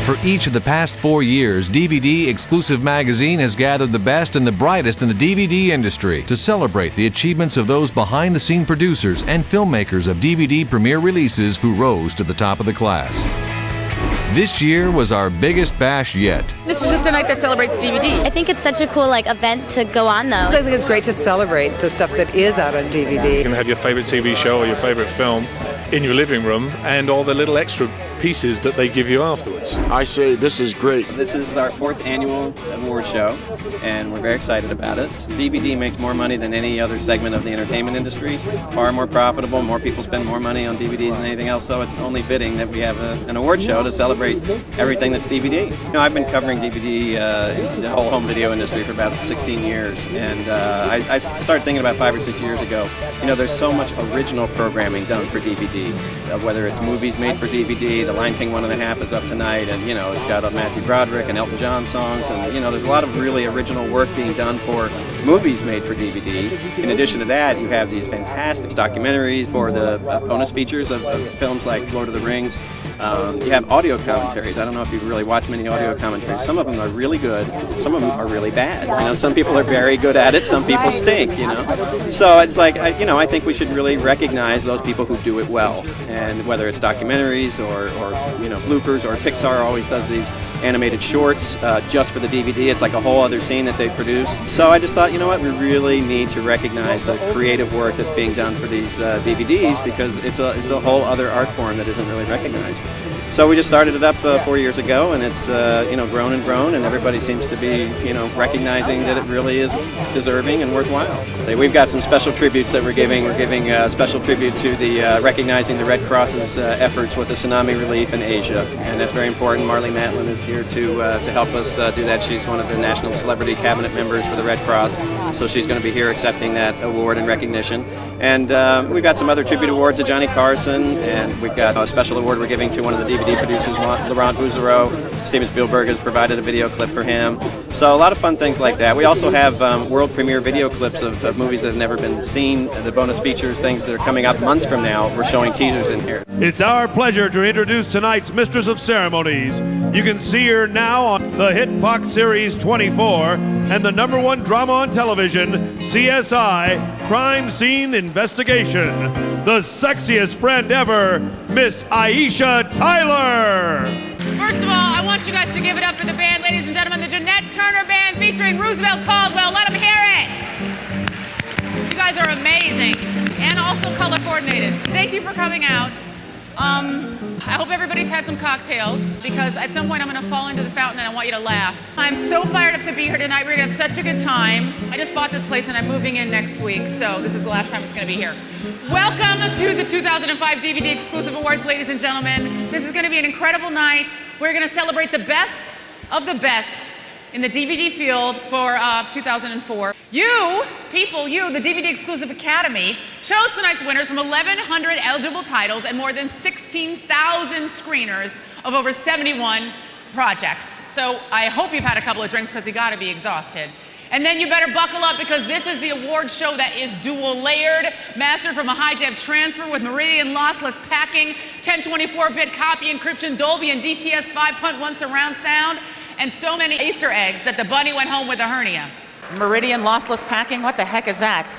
For each of the past 4 years, DVD Exclusive Magazine has gathered the best and the brightest in the DVD industry to celebrate the achievements of those behind-the-scene producers and filmmakers of DVD premiere releases who rose to the top of the class. This year was our biggest bash yet. This is just a night that celebrates DVD. I think it's such a cool event to go on though. I think it's great to celebrate the stuff that is out on DVD. You can have your favorite TV show or your favorite film in your living room and all the little extra pieces that they give you afterwards. I say this is great. This is our 4th annual award show, and we're very excited about it. DVD makes more money than any other segment of the entertainment industry, far more profitable, more people spend more money on DVDs than anything else, so it's only fitting that we have an award show to celebrate everything that's DVD. You know, I've been covering DVD, the whole home video industry for about 16 years, and I started thinking about 5 or 6 years ago, you know, there's so much original programming done for DVD, whether it's movies made for DVD, The Lion King 1.5 is up tonight, and, you know, it's got Matthew Broderick and Elton John songs, and, you know, there's a lot of really original work being done for movies made for DVD. In addition to that, you have these fantastic documentaries for the bonus features of films like Lord of the Rings. You have audio commentaries. I don't know if you've really watched many audio commentaries. Some of them are really good. Some of them are really bad. You know, some people are very good at it. Some people stink, you know. So it's like, I think we should really recognize those people who do it well. And whether it's documentaries or you know, bloopers, or Pixar always does these animated shorts just for the DVD. It's like a whole other scene that they produced. So I just thought, you know what, we really need to recognize the creative work that's being done for these DVDs, because it's a whole other art form that isn't really recognized. So we just started it up 4 years ago, and it's you know, grown and grown, and everybody seems to be, you know, recognizing that it really is deserving and worthwhile. We've got some special tributes that we're giving. We're giving a special tribute to the recognizing the Red Cross's efforts with the tsunami relief in Asia, and that's very important. Marlee Matlin is here to help us do that. She's one of the national celebrity cabinet members for the Red Cross, so she's going to be here accepting that award and recognition. And we've got some other tribute awards to Johnny Carson, and we've got a special award we're giving to one of the DVD producers, Laurent Bouzereau. Steven Spielberg has provided a video clip for him. So a lot of fun things like that. We also have world premiere video clips of movies that have never been seen, the bonus features, things that are coming up months from now. We're showing teasers in here. It's our pleasure to introduce tonight's Mistress of Ceremonies. You can see her now on the hit Fox series 24 and the #1 drama on television, CSI, Crime Scene Investigation. The sexiest friend ever, Miss Aisha Tyler. First of all, I want you guys to give it up for the band, ladies and gentlemen, the Jeanette Turner Band featuring Roosevelt Caldwell. Let them hear it. You guys are amazing and also color coordinated. Thank you for coming out. I hope everybody's had some cocktails, because at some point I'm going to fall into the fountain and I want you to laugh. I'm so fired up to be here tonight. We're going to have such a good time. I just bought this place and I'm moving in next week, so this is the last time it's going to be here. Welcome to the 2005 DVD Exclusive Awards, ladies and gentlemen. This is going to be an incredible night. We're going to celebrate the best of the best in the DVD field for 2004. You, the DVD Exclusive Academy, chose tonight's winners from 1,100 eligible titles and more than 16,000 screeners of over 71 projects. So I hope you've had a couple of drinks, because you got to be exhausted. And then you better buckle up, because this is the award show that is dual layered, mastered from a high-def transfer with Meridian lossless packing, 1024-bit copy encryption, Dolby and DTS 5.1 surround sound, and so many Easter eggs that the bunny went home with a hernia. Meridian lossless packing? What the heck is that?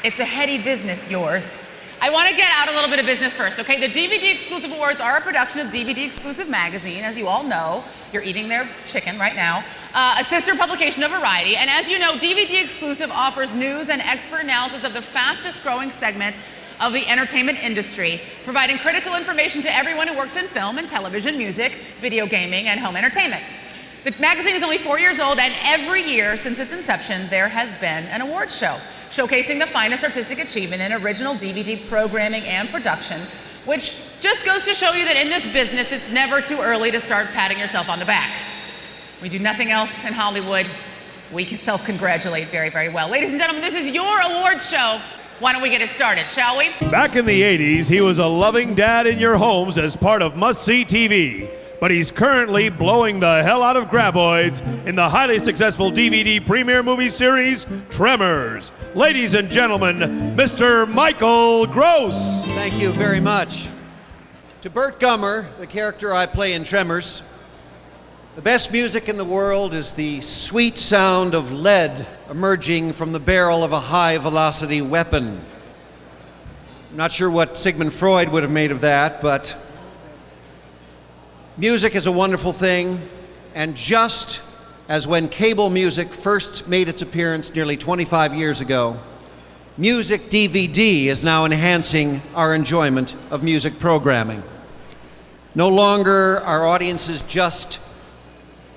It's a heady business, yours. I want to get out a little bit of business first, okay? The DVD Exclusive Awards are a production of DVD Exclusive Magazine, as you all know. You're eating their chicken right now. A sister publication of Variety. And as you know, DVD Exclusive offers news and expert analysis of the fastest growing segment of the entertainment industry, providing critical information to everyone who works in film and television, music, video gaming, and home entertainment. The magazine is only 4 years old, and every year since its inception, there has been an awards show showcasing the finest artistic achievement in original DVD programming and production, which just goes to show you that in this business, it's never too early to start patting yourself on the back. We do nothing else in Hollywood. We can self-congratulate very, very well. Ladies and gentlemen, this is your awards show. Why don't we get it started, shall we? Back in the 80s, he was a loving dad in your homes as part of Must-See TV. But he's currently blowing the hell out of graboids in the highly successful DVD premiere movie series, Tremors. Ladies and gentlemen, Mr. Michael Gross. Thank you very much. To Burt Gummer, the character I play in Tremors, the best music in the world is the sweet sound of lead emerging from the barrel of a high-velocity weapon. I'm not sure what Sigmund Freud would have made of that, but music is a wonderful thing, and just as when cable music first made its appearance nearly 25 years ago, music DVD is now enhancing our enjoyment of music programming. No longer are audiences just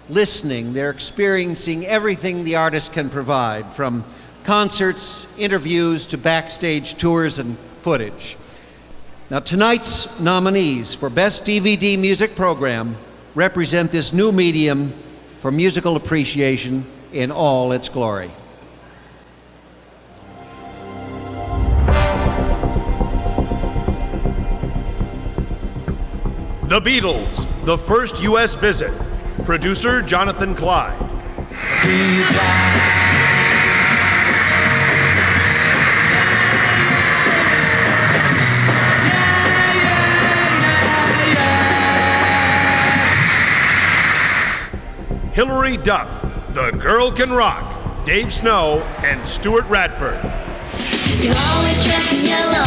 listening, they're experiencing everything the artist can provide, from concerts, interviews, to backstage tours and footage. Now, tonight's nominees for Best DVD Music Program represent this new medium for musical appreciation in all its glory. The Beatles, The First U.S. Visit. Producer Jonathan Clyde. Hilary Duff, The Girl Can Rock. Dave Snow and Stuart Radford. You're always dressed in yellow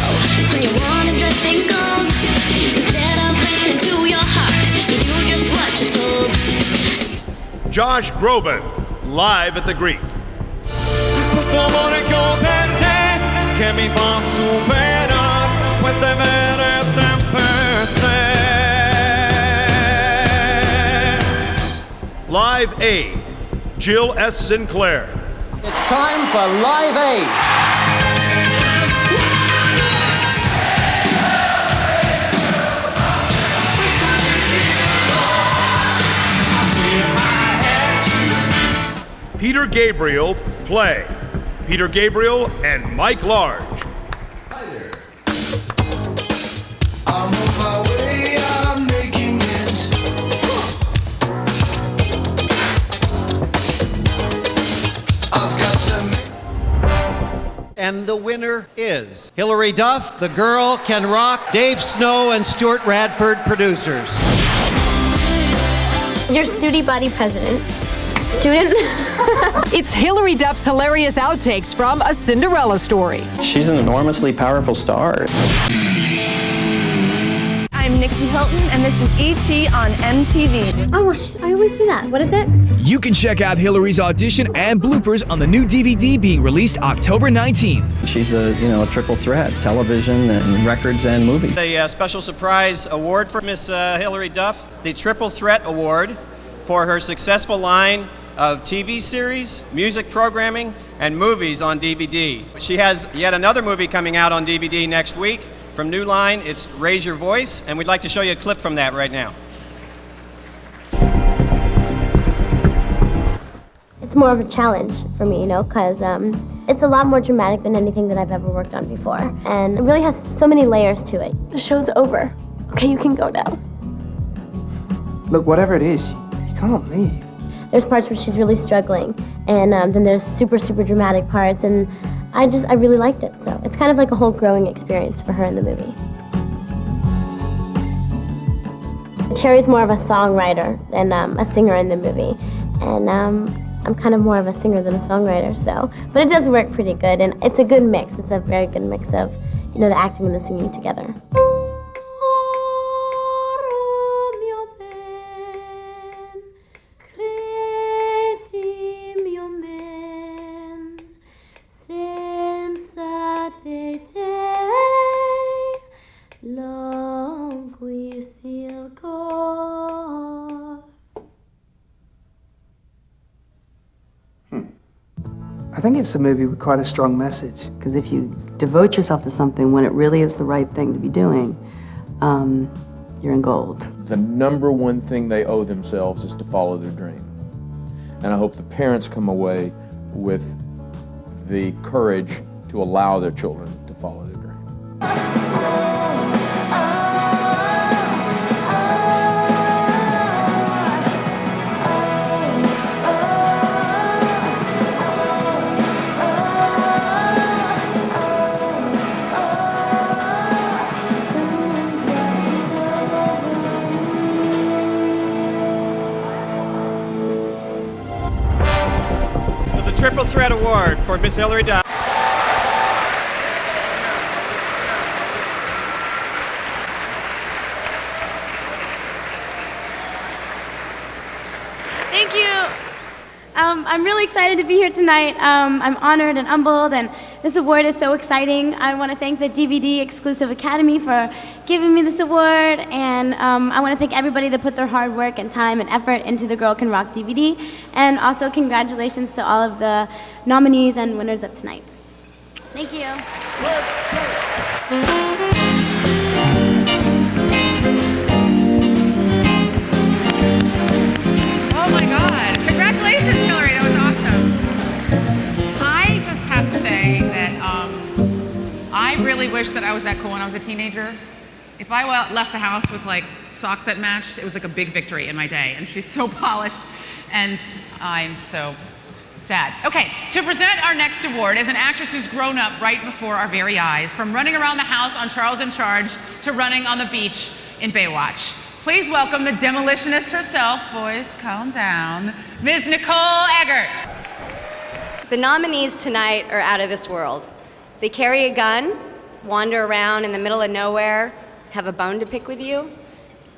when you want to dress in gold. Instead of listening to your heart, you do just what you're told. Josh Groban, live at the Greek. Questo amore che ho per te, che mi fa superare queste vere tempeste. Live Aid, Jill S. Sinclair. It's time for Live Aid. Peter Gabriel, play. Peter Gabriel and Mike Large. Hi there. I'm on my way, I'm making it. I've got to And the winner is Hilary Duff, The Girl Can Rock, Dave Snow and Stuart Radford, producers. Your Studi Body president. Student. It's Hilary Duff's hilarious outtakes from A Cinderella Story. She's an enormously powerful star. I'm Nikki Hilton, and this is E.T. on MTV. Oh, I always do that. What is it? You can check out Hilary's audition and bloopers on the new DVD being released October 19th. She's a triple threat: television and records and movies. A special surprise award for Miss Hilary Duff, the Triple Threat Award for her successful line of TV series, music programming, and movies on DVD. She has yet another movie coming out on DVD next week from New Line. It's Raise Your Voice, and we'd like to show you a clip from that right now. It's more of a challenge for me, because it's a lot more dramatic than anything that I've ever worked on before. And it really has so many layers to it. The show's over. Okay, you can go now. Look, whatever it is, you can't leave. There's parts where she's really struggling, and then there's super, super dramatic parts, and I really liked it. So it's kind of like a whole growing experience for her in the movie. Terry's more of a songwriter than a singer in the movie, and I'm kind of more of a singer than a songwriter. So, but it does work pretty good, and it's a good mix. It's a very good mix of, the acting and the singing together. I think it's a movie with quite a strong message. Because if you devote yourself to something when it really is the right thing to be doing, you're in gold. The number one thing they owe themselves is to follow their dream. And I hope the parents come away with the courage to allow their children to follow their dream. Featurette Award for Miss Hilary Duff. Thank you. I'm really excited to be here tonight. I'm honored and humbled, and this award is so exciting. I want to thank the DVD Exclusive Academy for giving me this award, and I want to thank everybody that put their hard work and time and effort into the Girl Can Rock DVD, and also congratulations to all of the nominees and winners of tonight. Thank you. Oh my God. Congratulations, Hilary. That was awesome. I just have to say that I really wish that I was that cool when I was a teenager. If I left the house with like socks that matched, it was like a big victory in my day. And she's so polished, and I'm so sad. Okay, to present our next award is an actress who's grown up right before our very eyes, from running around the house on Charles in Charge to running on the beach in Baywatch. Please welcome the demolitionist herself, boys, calm down, Ms. Nicole Eggert. The nominees tonight are out of this world. They carry a gun, wander around in the middle of nowhere, have a bone to pick with you,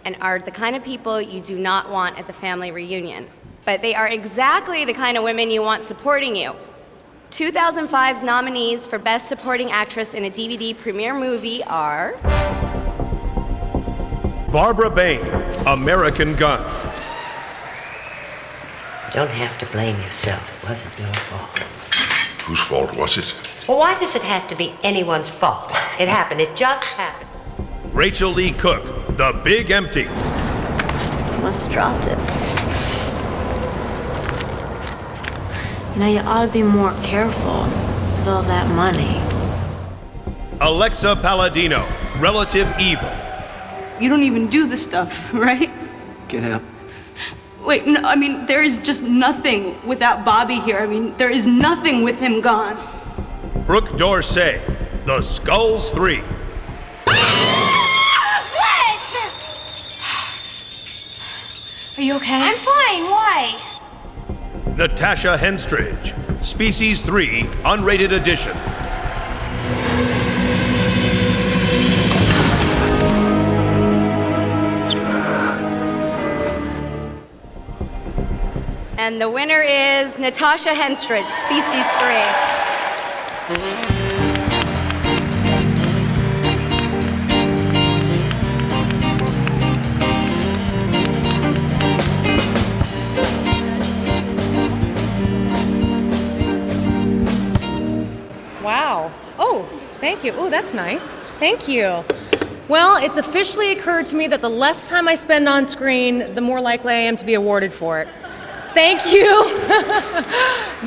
and are the kind of people you do not want at the family reunion. But they are exactly the kind of women you want supporting you. 2005's nominees for Best Supporting Actress in a DVD premiere movie are... Barbara Bain, American Gun. You don't have to blame yourself. It wasn't your fault. Whose fault was it? Well, why does it have to be anyone's fault? It happened. It just happened. Rachel Lee Cook, The Big Empty. Must have dropped it. You know, you ought to be more careful with all that money. Alexa Palladino, Relative Evil. You don't even do this stuff, right? Get out. Wait, no, I mean, there is just nothing without Bobby here. I mean, there is nothing with him gone. Brooke Dorsey, The Skulls 3. Are you okay? I'm fine. Why? Natasha Henstridge, Species 3, Unrated Edition. And the winner is Natasha Henstridge, Species 3. Wow. Oh, thank you. Oh, that's nice. Thank you. Well, it's officially occurred to me that the less time I spend on screen, the more likely I am to be awarded for it. Thank you.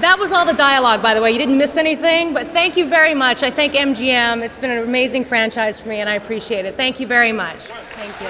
That was all the dialogue, by the way. You didn't miss anything, but thank you very much. I thank MGM. It's been an amazing franchise for me, and I appreciate it. Thank you very much. Thank you.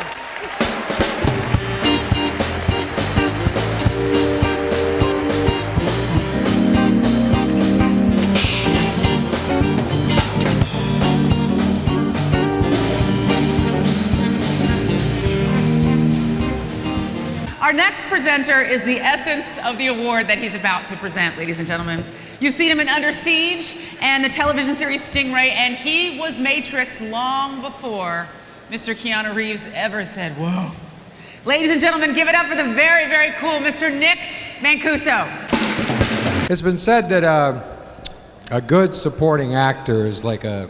Our next presenter is the essence of the award that he's about to present, ladies and gentlemen. You've seen him in Under Siege and the television series Stingray, and he was Matrix long before Mr. Keanu Reeves ever said, whoa. Ladies and gentlemen, give it up for the very, very cool Mr. Nick Mancuso. It's been said that a good supporting actor is like a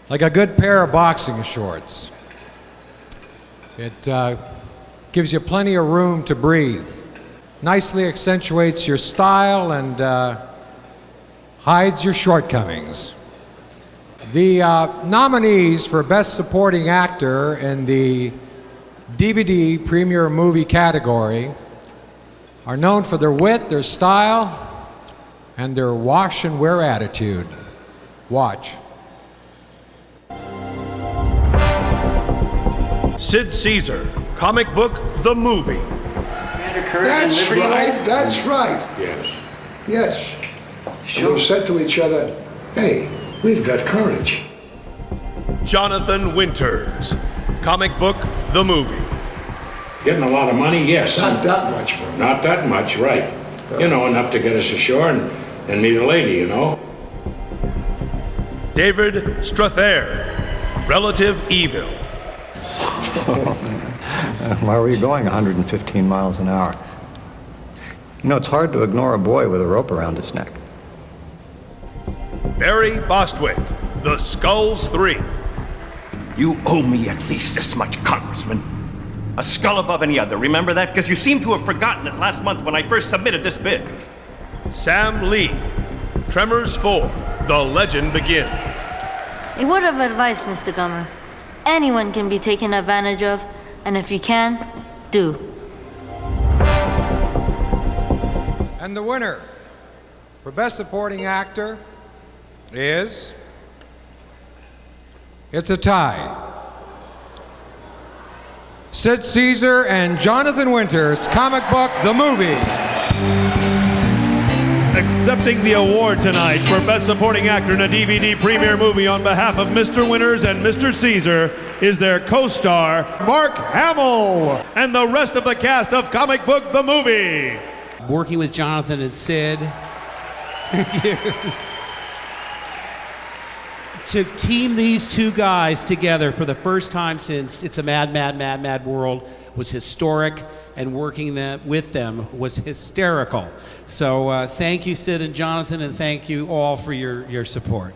good pair of boxing shorts. It gives you plenty of room to breathe, nicely accentuates your style, and hides your shortcomings. The nominees for Best Supporting Actor in the DVD Premiere Movie category are known for their wit, their style, and their wash and wear attitude. Watch. Sid Caesar, comic book, the movie. That's right, that's right. Yes. Yes. Sure. We said to each other, hey, we've got courage. Jonathan Winters, comic book, the movie. Getting a lot of money, yes. Not that much money. Not that much, right. You know, enough to get us ashore and and meet a lady, you know. David Strathair, Relative Evil. Why were you going 115 miles an hour? You know, it's hard to ignore a boy with a rope around his neck. Barry Bostwick, The Skulls 3. You owe me at least this much, Congressman. A skull above any other. Remember that? Because you seem to have forgotten it last month when I first submitted this bid. Sam Lee, Tremors 4, The Legend Begins. A word of advice, Mr. Gummer. Anyone can be taken advantage of, and if you can, do. And the winner for Best Supporting Actor is... It's a tie. Sid Caesar and Jonathan Winters' comic book, The Movie. Accepting the award tonight for Best Supporting Actor in a DVD premiere movie on behalf of Mr. Winters and Mr. Caesar is their co-star, Mark Hamill, and the rest of the cast of Comic Book The Movie. Working with Jonathan and Sid. To team these two guys together for the first time since It's a Mad, Mad, Mad, Mad World was historic, and working with them was hysterical. So thank you, Sid and Jonathan, and thank you all for your support.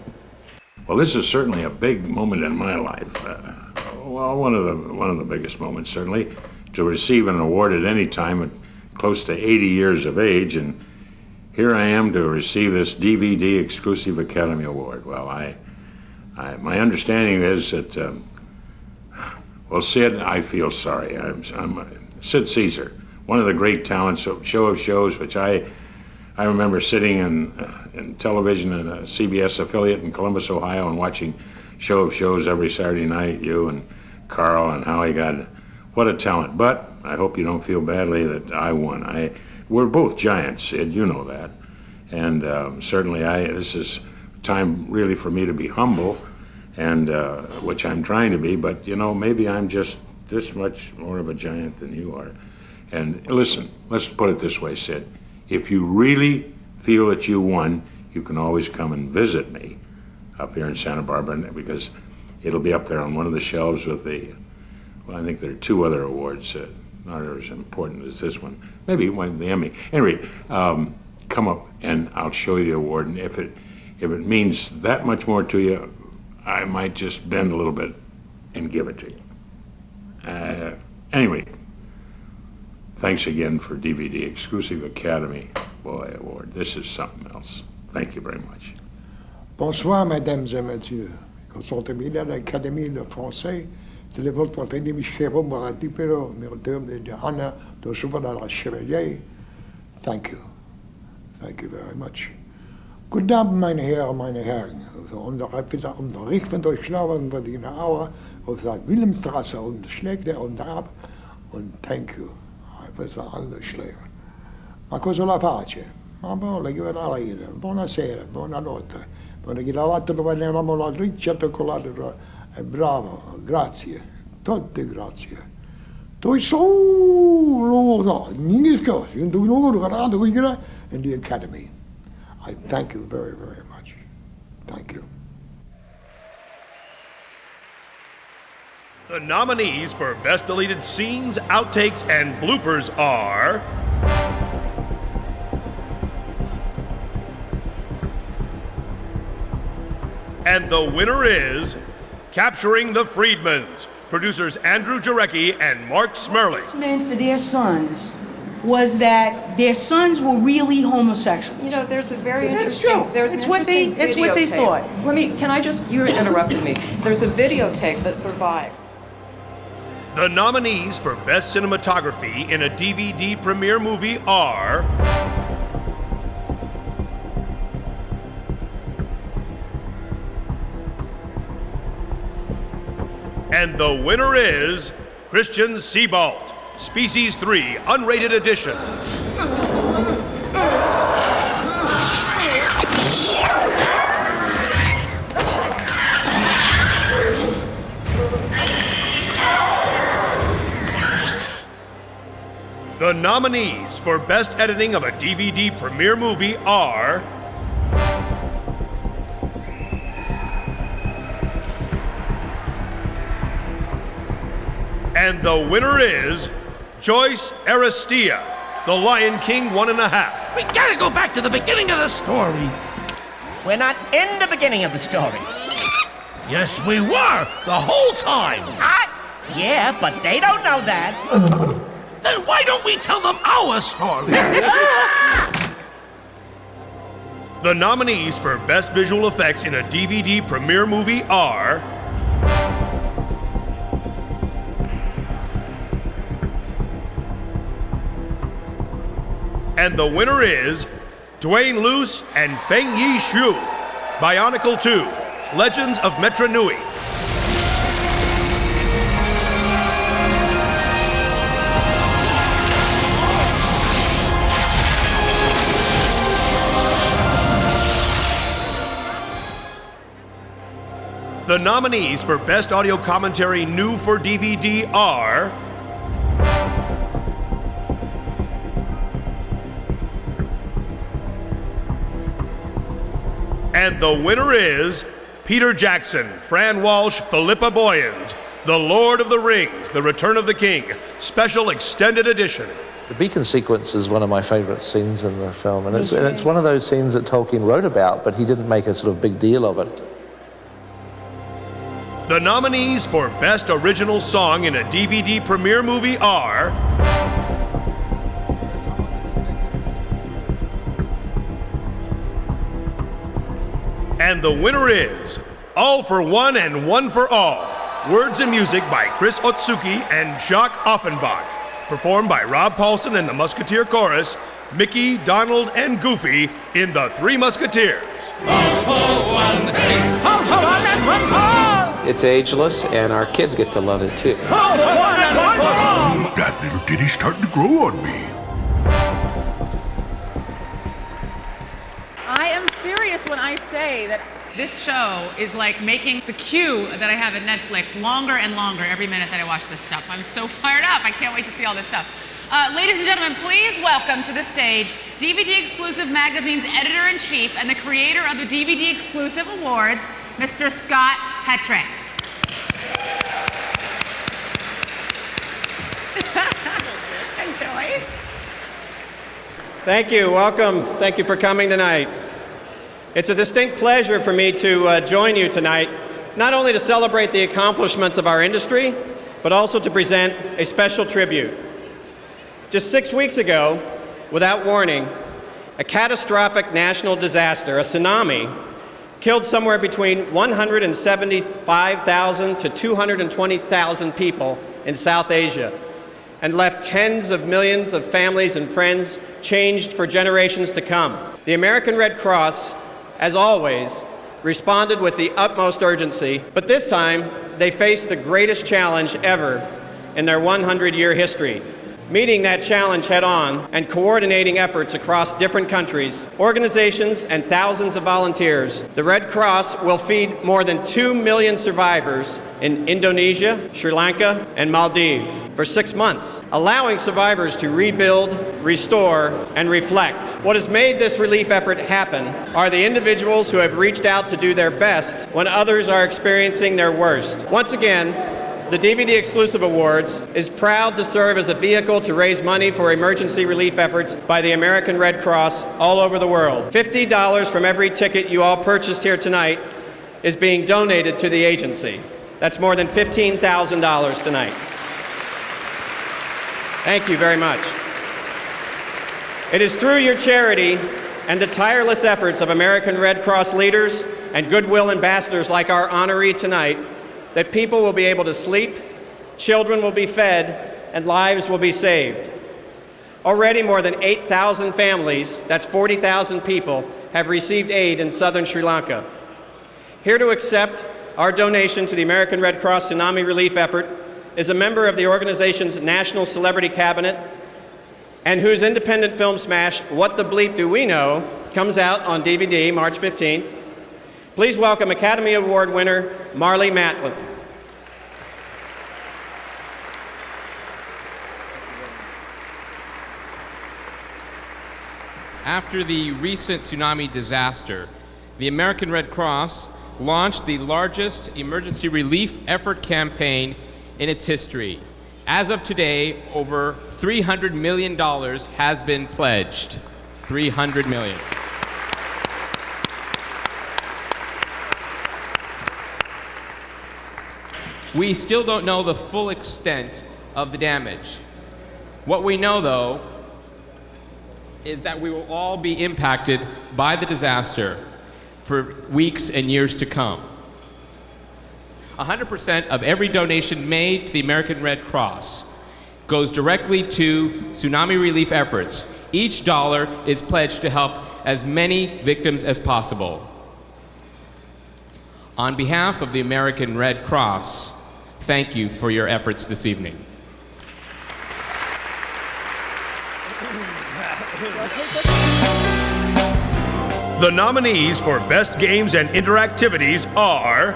Well, this is certainly a big moment in my life. Well, one of the biggest moments, certainly, to receive an award at any time at close to 80 years of age, and here I am to receive this DVD exclusive Academy Award. Well, my understanding is that, well, Sid, I feel sorry. I'm Sid Caesar, one of the great talents of Show of Shows, which I remember sitting in television in a CBS affiliate in Columbus, Ohio, and watching Show of Shows every Saturday night, you and Carl and Howie got, what a talent. But I hope you don't feel badly that I won. We're both giants, Sid, you know that. And certainly this is time really for me to be humble, and which I'm trying to be, but you know, maybe I'm just this much more of a giant than you are. And listen, let's put it this way, Sid. If you really feel that you won, you can always come and visit me up here in Santa Barbara, because it'll be up there on one of the shelves with well, I think there are two other awards, not as important as this one. Maybe one, the Emmy. Anyway, come up and I'll show you the award, and if it means that much more to you, I might just bend a little bit and give it to you. Anyway, thanks again for DVD Exclusive Academy Boy Award. This is something else. Thank you very much. Bonsoir, mesdames et messieurs. Consultez-moi à l'Académie de français. De l'évolte votre ennemi Shapiro, Righetti, mériteur de honneur, de chevalier de chevalier. Thank you. Thank you very much. Guten Abend, meine Herren, meine Herren. Unterricht von Durchschlagen von die Auer auf der Wilhelmstraße und schlägt er ab. Und thank you. Questo alle schläge. Ma cosa la pace? Ma buona che la ride. Buonasera, buonanotte. Buona che la latte lo veniamo la riccia cioccolata. Bravo, grazie. Tutte grazie. Tu solo no, niente cose. In tu loro grado qui in the Academy. I thank you very, very much. Thank you. The nominees for Best Deleted Scenes, Outtakes, and Bloopers are... And the winner is... Capturing the Freedmans, producers Andrew Jarecki and Mark Smerling. For their sons was that their sons were really homosexuals. You know, there's a very That's interesting. true. There's It's an what they- interesting it's what they videotape. thought. You're interrupting me. There's a videotape that survived. The nominees for Best Cinematography in a DVD premiere movie are... And the winner is Christian Seabalt, Species 3, Unrated Edition. The nominees for Best Editing of a DVD premiere movie are... And the winner is Joyce Aristia, The Lion King 1.5. We gotta go back to the beginning of the story. We're not in the beginning of the story. Yes, we were, the whole time. Yeah, but they don't know that. Then why don't we tell them our story? The nominees for Best Visual Effects in a DVD premiere movie are... And the winner is Dwayne Luce and Feng Yi Shu, Bionicle 2, Legends of Metra Nui. The nominees for Best Audio Commentary New for DVD are... And the winner is Peter Jackson, Fran Walsh, Philippa Boyens, The Lord of the Rings, The Return of the King, Special Extended Edition. The beacon sequence is one of my favorite scenes in the film, and it's one of those scenes that Tolkien wrote about, but he didn't make a sort of big deal of it. The nominees for Best Original Song in a DVD premiere movie are... And the winner is All for One and One for All. Words and music by Chris Otsuki and Jacques Offenbach. Performed by Rob Paulson and the Musketeer Chorus, Mickey, Donald, and Goofy in The Three Musketeers. All for one, hey, all for one and one for all. It's ageless, and our kids get to love it too. All for one and one for all. That little ditty's starting to grow on me. I am serious when I say that this show is like making the queue that I have at Netflix longer and longer every minute that I watch this stuff. I'm so fired up. I can't wait to see all this stuff. Ladies and gentlemen, please welcome to the stage DVD Exclusive Magazine's editor-in-chief and the creator of the DVD Exclusive Awards, Mr. Scott Hettrick. Enjoy. Thank you. Welcome. Thank you for coming tonight. It's a distinct pleasure for me to join you tonight, not only to celebrate the accomplishments of our industry, but also to present a special tribute. Just 6 weeks ago, without warning, a catastrophic national disaster, a tsunami, killed somewhere between 175,000 to 220,000 people in South Asia and left tens of millions of families and friends changed for generations to come. The American Red Cross, as always, responded with the utmost urgency, but this time they faced the greatest challenge ever in their 100-year history. Meeting that challenge head-on and coordinating efforts across different countries, organizations, and thousands of volunteers, the Red Cross will feed more than 2 million survivors in Indonesia, Sri Lanka, and Maldives for 6 months, allowing survivors to rebuild, restore, and reflect. What has made this relief effort happen are the individuals who have reached out to do their best when others are experiencing their worst. Once again, the DVD Exclusive Awards is proud to serve as a vehicle to raise money for emergency relief efforts by the American Red Cross all over the world. $50 from every ticket you all purchased here tonight is being donated to the agency. That's more than $15,000 tonight. Thank you very much. It is through your charity and the tireless efforts of American Red Cross leaders and goodwill ambassadors like our honoree tonight that people will be able to sleep, children will be fed, and lives will be saved. Already more than 8,000 families, that's 40,000 people, have received aid in southern Sri Lanka. Here to accept our donation to the American Red Cross Tsunami Relief Effort is a member of the organization's National Celebrity Cabinet and whose independent film smash, What the Bleep Do We Know, comes out on DVD March 15th. Please welcome Academy Award winner Marlee Matlin. After the recent tsunami disaster, the American Red Cross launched the largest emergency relief effort campaign in its history. As of today, over $300 million has been pledged. $300 million. We still don't know the full extent of the damage. What we know, though, is that we will all be impacted by the disaster for weeks and years to come. 100% of every donation made to the American Red Cross goes directly to tsunami relief efforts. Each dollar is pledged to help as many victims as possible. On behalf of the American Red Cross, thank you for your efforts this evening. The nominees for Best Games and Interactivities are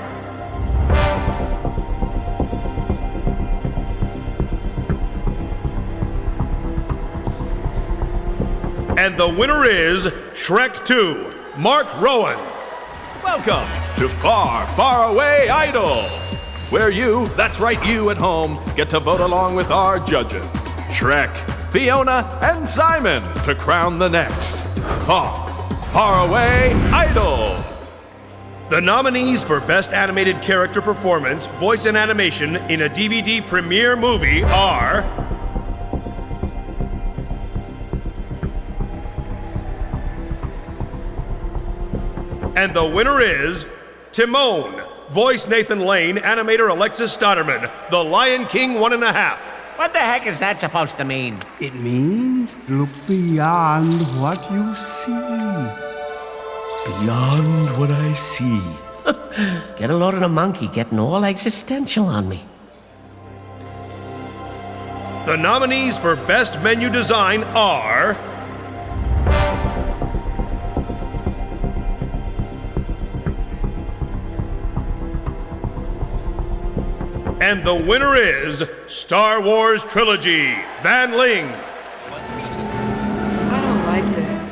and the winner is Shrek 2, Mark Rowan. Welcome to Far, Far Away Idol, where you, that's right, you at home, get to vote along with our judges, Shrek, Fiona, and Simon, to crown the next Far, Far Away Idol. The nominees for Best Animated Character Performance, Voice and Animation in a DVD premiere movie are and the winner is Timon, voice Nathan Lane, animator Alexis Stotterman, The Lion King 1.5. What the heck is that supposed to mean? It means look beyond what you see. Beyond what I see. Get a load of the monkey getting all existential on me. The nominees for Best Menu Design are and the winner is Star Wars Trilogy, Van Ling. I don't like this.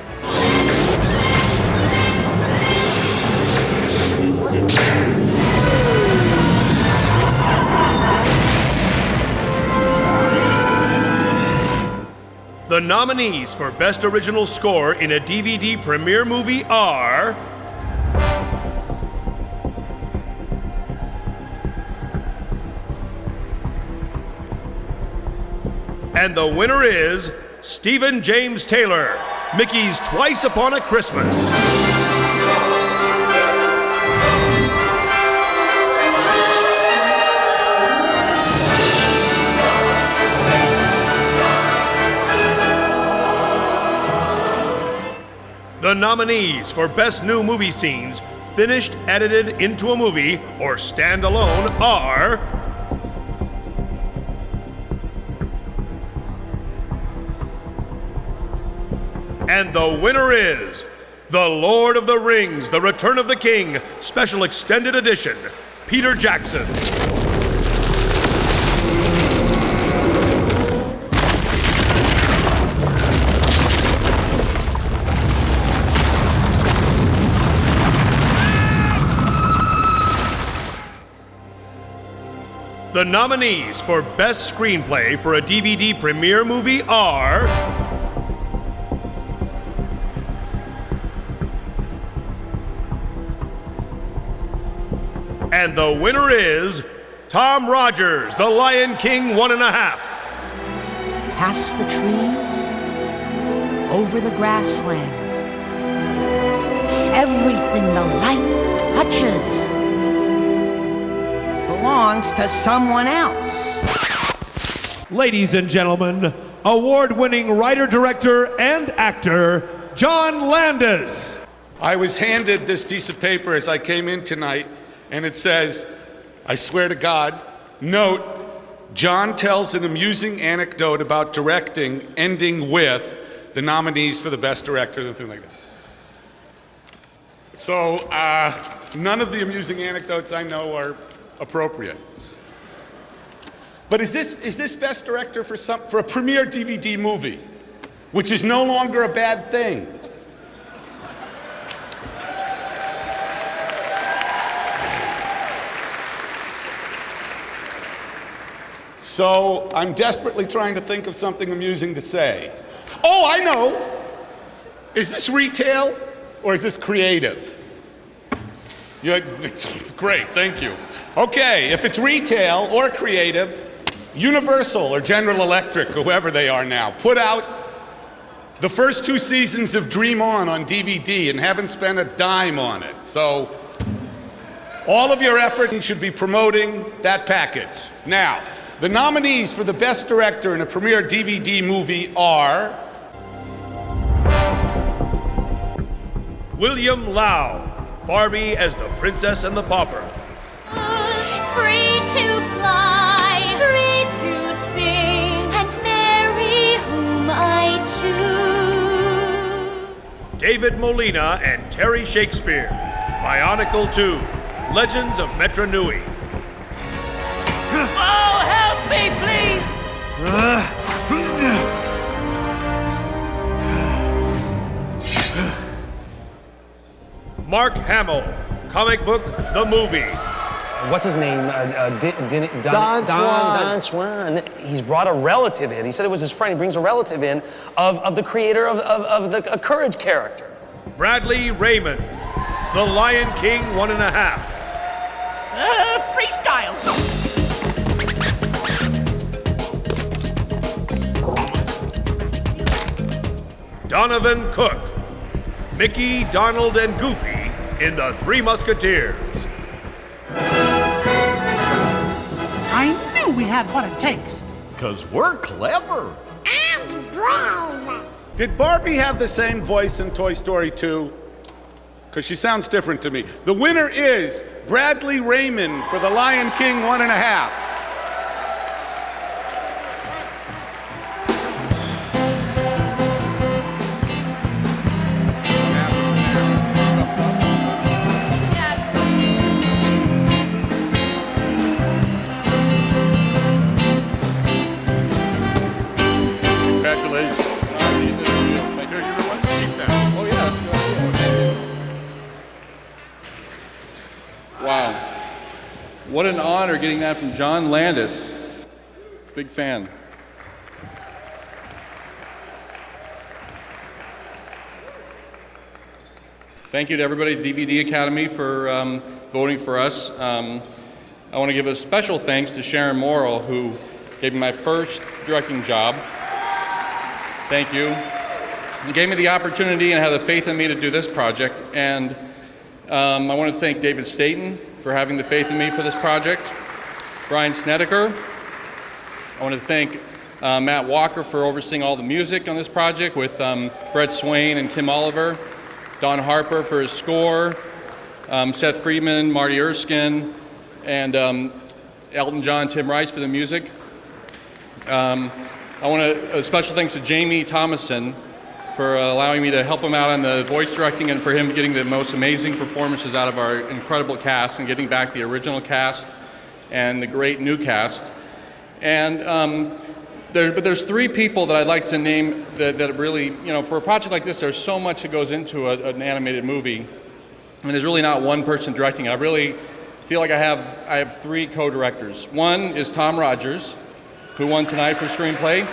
The nominees for Best Original Score in a DVD premiere movie are and the winner is Stephen James Taylor, Mickey's Twice Upon a Christmas. The nominees for Best New Movie Scenes, finished, edited into a movie, or standalone are and the winner is The Lord of the Rings, The Return of the King, Special Extended Edition, Peter Jackson. The nominees for Best Screenplay for a DVD premiere movie are and the winner is Tom Rogers, The Lion King 1.5. Past the trees, over the grasslands, everything the light touches belongs to someone else. Ladies and gentlemen, award-winning writer-director and actor, John Landis. I was handed this piece of paper as I came in tonight, and it says, I swear to God, note, John tells an amusing anecdote about directing, ending with the nominees for the best director, or something like that. So, none of the amusing anecdotes I know are appropriate. But is this best director for a premiere DVD movie, which is no longer a bad thing? So I'm desperately trying to think of something amusing to say. Oh, I know. Is this retail or is this creative? Great, thank you. Okay, if it's retail or creative, Universal or General Electric, whoever they are now, put out the first 2 seasons of Dream On DVD and haven't spent a dime on it. So all of your effort should be promoting that package. Now, the nominees for the Best Director in a Premiere DVD movie are William Lau, Barbie as the Princess and the Pauper. Free to fly, free to sing, and marry whom I choose. David Molina and Terry Shakespeare, Bionicle 2, Legends of Metra Nui. Oh, help me, please! Mark Hamill, comic book The Movie. What's his name? Don Swan. Don Swan. He's brought a relative in. He said it was his friend. He brings a relative in of the creator of the Courage character. Bradley Raymond, The Lion King 1.5. Freestyle! Donovan Cook, Mickey, Donald, and Goofy in The Three Musketeers. I knew we had what it takes. 'Cause we're clever. And brave. Did Barbie have the same voice in Toy Story 2? Because she sounds different to me. The winner is Bradley Raymond for The Lion King 1.5. Wow. What an honor getting that from John Landis. Big fan. Thank you to everybody at the DVD Academy for voting for us. I want to give a special thanks to Sharon Morrill, who gave me my first directing job. Thank you. You gave me the opportunity and had the faith in me to do this project. And I want to thank David Staten for having the faith in me for this project. Brian Snedeker. I want to thank Matt Walker for overseeing all the music on this project with Brett Swain and Kim Oliver. Don Harper for his score. Seth Friedman, Marty Erskine, and Elton John, Tim Rice for the music. I want a special thanks to Jamie Thomason for allowing me to help him out on the voice directing and for him getting the most amazing performances out of our incredible cast and getting back the original cast and the great new cast. And there's 3 people that I'd like to name that really, for a project like this, there's so much that goes into an animated movie, and there's really not one person directing it. I really feel like I have 3 co-directors. One is Tom Rogers, who won tonight for screenplay.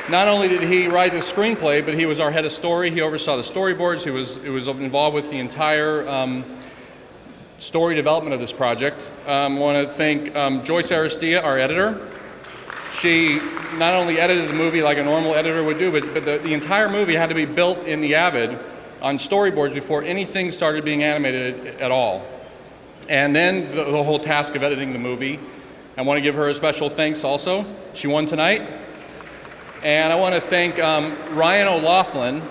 Not only did he write the screenplay, but he was our head of story. He oversaw the storyboards. He was involved with the entire story development of this project. I want to thank Joyce Aristia, our editor. She not only edited the movie like a normal editor would do, but the entire movie had to be built in the Avid on storyboards before anything started being animated at all. And then the whole task of editing the movie. I want to give her a special thanks also. She won tonight. And I want to thank Ryan O'Loughlin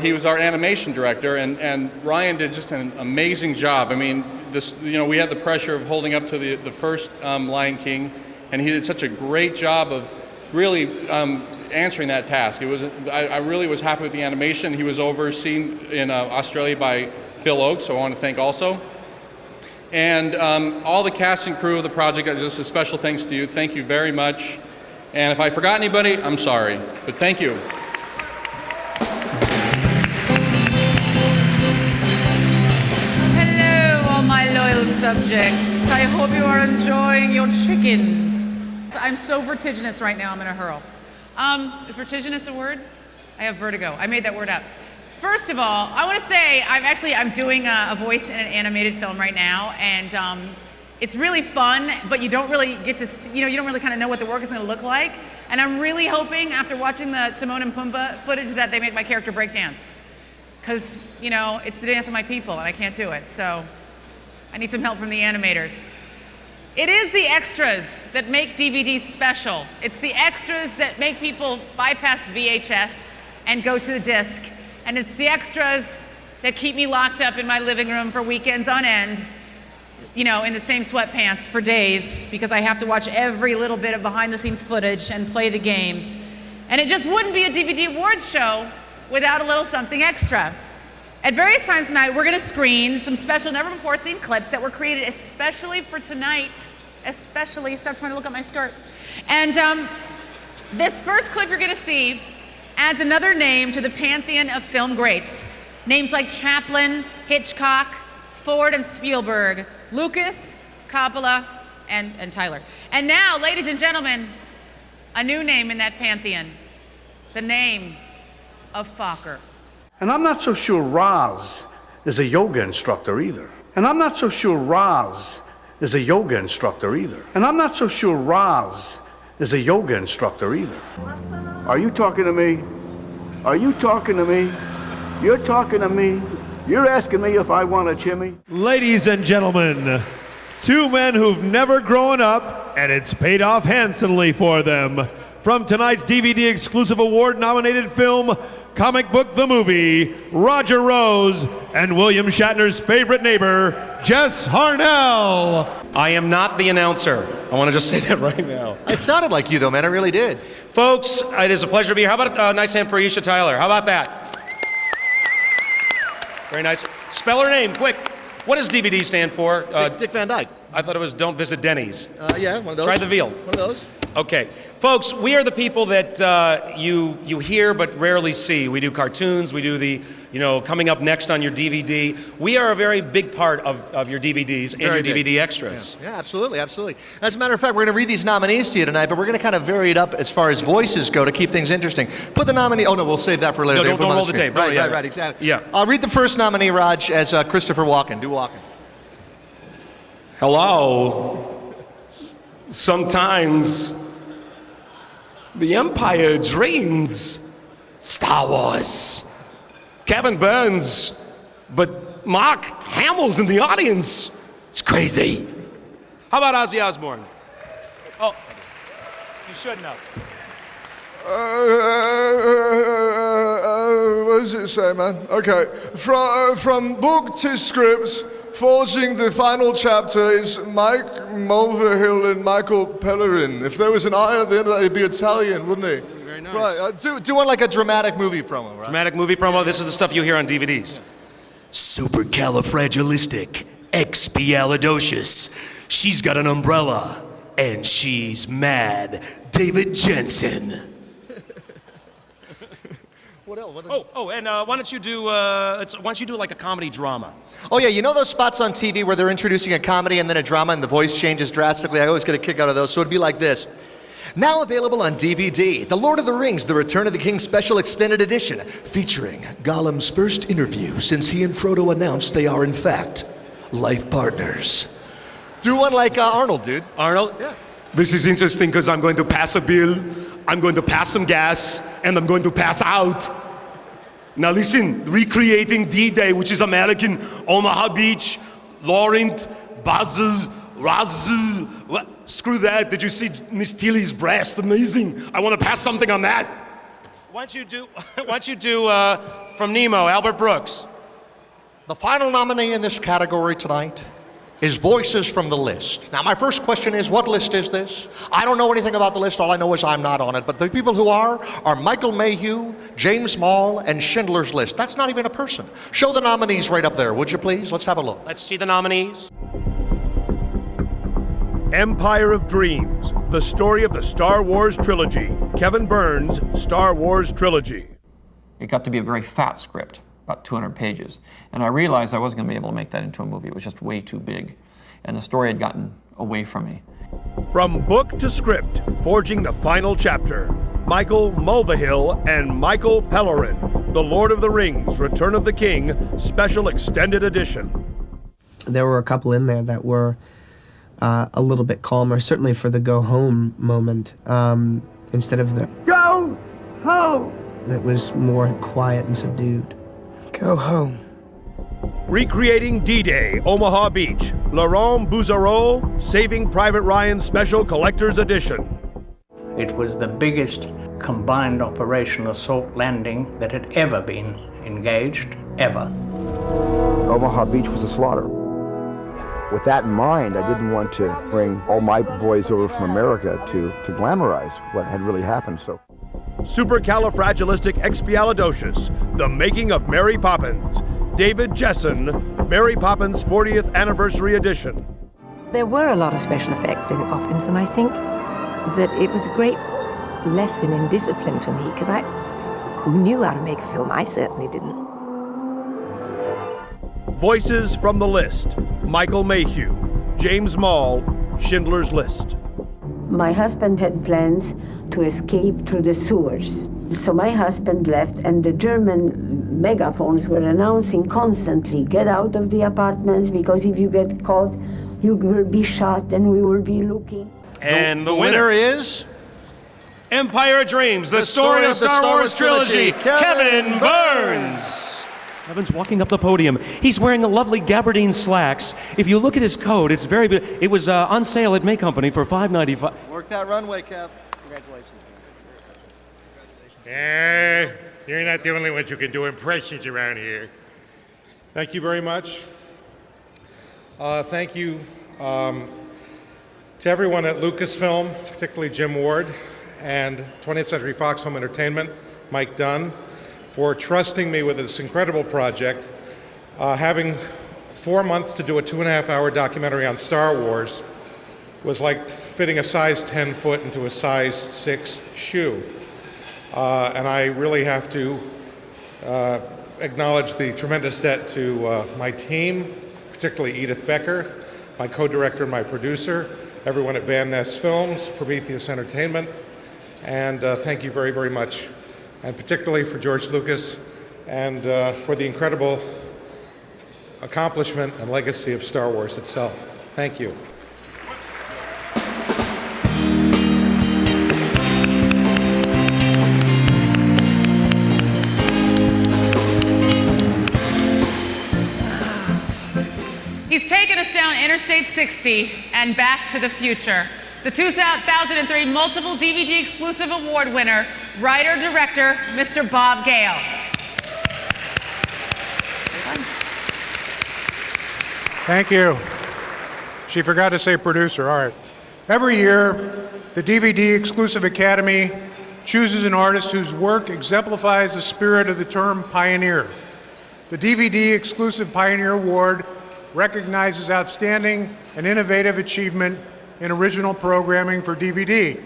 he was our animation director, and Ryan did just an amazing job. I mean, we had the pressure of holding up to the first Lion King, and he did such a great job of really answering that task. I really was happy with the animation. He was overseen in Australia by Phil Oakes, so I want to thank also. And all the cast and crew of the project, just a special thanks to you. Thank you very much. And if I forgot anybody, I'm sorry, but thank you. Hello, all my loyal subjects. I hope you are enjoying your chicken. I'm so vertiginous right now, I'm gonna hurl. Is vertiginous a word? I have vertigo. I made that word up. First of all, I want to say I'm doing a voice in an animated film right now, and it's really fun, but you don't really get to see, you don't really kind of know what the work is going to look like. And I'm really hoping, after watching the Timon and Pumbaa footage, that they make my character break dance, because it's the dance of my people, and I can't do it. So I need some help from the animators. It is the extras that make DVDs special. It's the extras that make people bypass VHS and go to the disc. And it's the extras that keep me locked up in my living room for weekends on end, in the same sweatpants for days, because I have to watch every little bit of behind the scenes footage and play the games. And it just wouldn't be a DVD awards show without a little something extra. At various times tonight, we're gonna screen some special, never before seen clips that were created especially for tonight. Especially, stop trying to look at my skirt. And this first clip you're gonna see adds another name to the pantheon of film greats. Names like Chaplin, Hitchcock, Ford, and Spielberg, Lucas, Coppola, and Tyler. And now, ladies and gentlemen, a new name in that pantheon, the name of Fokker. And I'm not so sure Roz is a yoga instructor either. And I'm not so sure Roz is a yoga instructor either. And I'm not so sure Roz is a yoga instructor either. Are you talking to me? Are you talking to me? You're talking to me? You're asking me if I want a chimney? Ladies and gentlemen, two men who've never grown up, and it's paid off handsomely for them. From tonight's DVD exclusive award-nominated film, Comic Book the Movie, Roger Rose and William Shatner's favorite neighbor, Jess Harnell. I am not the announcer. I want to just say that right now. It sounded like you, though, man. It really did. Folks, it is a pleasure to be here. How about a nice hand for Aisha Tyler? How about that? Very nice. Spell her name, quick. What does DVD stand for? Dick Van Dyke. I thought it was Don't Visit Denny's. Yeah, one of those. Try the veal. One of those. Okay. Folks, we are the people that you hear but rarely see. We do cartoons. We do the, coming up next on your DVD. We are a very big part of your DVDs and your DVD extras. Yeah, absolutely, absolutely. As a matter of fact, we're going to read these nominees to you tonight, but we're going to kind of vary it up as far as voices go to keep things interesting. Put the nominee. Oh no, we'll save that for later. No, don't roll the tape. Right, exactly. Yeah. I'll read the first nominee, Raj, as Christopher Walken. Do Walken. Hello. Sometimes the Empire dreams Star Wars. Kevin Burns, but Mark Hamill's in the audience. It's crazy. How about Ozzy Osbourne? Oh, you should know. What does it say, man? Okay. From book to scripts, forging the final chapter is Mike Mulvihill and Michael Pellerin. If there was an I at the end of that, he'd be Italian, wouldn't he? Very nice. Right. Do one like a dramatic movie promo, right? Dramatic movie promo. This is the stuff you hear on DVDs. Supercalifragilistic, expialidocious. She's got an umbrella, and she's mad. David Jensen. What else? And why don't you do like a comedy drama? Oh yeah, you know those spots on TV where they're introducing a comedy and then a drama and the voice changes drastically? I always get a kick out of those, so it'd be like this. Now available on DVD, The Lord of the Rings, The Return of the King Special Extended Edition, featuring Gollum's first interview since he and Frodo announced they are in fact life partners. Do one like Arnold, dude. Arnold? Yeah. This is interesting because I'm going to pass a bill, I'm going to pass some gas, and I'm going to pass out. Now listen, recreating D-Day, which is American, Omaha Beach, Laurent, Basel, Razzle. What? Screw that. Did you see Miss Tilly's breast? Amazing. I want to pass something on that. Why don't you do from Nemo, Albert Brooks? The final nominee in this category tonight is Voices from the List. Now, my first question is, what list is this? I don't know anything about the list. All I know is I'm not on it. But the people who are Michael Mayhew, James Small, and Schindler's List. That's not even a person. Show the nominees right up there, would you please? Let's have a look. Let's see the nominees. Empire of Dreams, the story of the Star Wars trilogy. Kevin Burns' Star Wars trilogy. It got to be a very fat script, about 200 pages. And I realized I wasn't going to be able to make that into a movie. It was just way too big. And the story had gotten away from me. From book to script, forging the final chapter, Michael Mulvihill and Michael Pellerin, The Lord of the Rings, Return of the King, Special Extended Edition. There were a couple in there that were a little bit calmer, certainly for the go home moment, instead of the Go home! It was more quiet and subdued. Go home. Recreating D-Day, Omaha Beach, Laurent Bouzereau, Saving Private Ryan Special Collector's Edition. It was the biggest combined operation assault landing that had ever been engaged, ever. Omaha Beach was a slaughter. With that in mind, I didn't want to bring all my boys over from America to glamorize what had really happened. So, Supercalifragilisticexpialidocious, The Making of Mary Poppins, David Jessen, Mary Poppins 40th Anniversary Edition. There were a lot of special effects in Poppins, and I think that it was a great lesson in discipline for me, because who knew how to make a film? I certainly didn't. Voices from the List, Michael Mayhew, James Maul, Schindler's List. My husband had plans to escape through the sewers. So my husband left, and the German megaphones were announcing constantly, get out of the apartments, because if you get caught, you will be shot and we will be looking. And the winner is Empire of Dreams, the story of Star Wars trilogy, Kevin Burns. Kevin's walking up the podium. He's wearing a lovely gabardine slacks. If you look at his coat, it's very good. It was on sale at May Company for $5.95. Work that runway, Kev. You're not the only ones who can do impressions around here. Thank you very much. Thank you to everyone at Lucasfilm, particularly Jim Ward, and 20th Century Fox Home Entertainment, Mike Dunn, for trusting me with this incredible project. Having 4 months to do a 2.5-hour documentary on Star Wars was like fitting a size 10 foot into a size 6 shoe. And I really have to acknowledge the tremendous debt to my team, particularly Edith Becker, my co-director and my producer, everyone at Van Ness Films, Prometheus Entertainment, and thank you very, very much, and particularly for George Lucas and for the incredible accomplishment and legacy of Star Wars itself. Thank you. He's taken us down Interstate 60 and back to the future. The 2003 multiple DVD exclusive award winner, writer-director, Mr. Bob Gale. Thank you. She forgot to say producer, all right. Every year, the DVD Exclusive Academy chooses an artist whose work exemplifies the spirit of the term pioneer. The DVD Exclusive Pioneer Award recognizes outstanding and innovative achievement in original programming for DVD.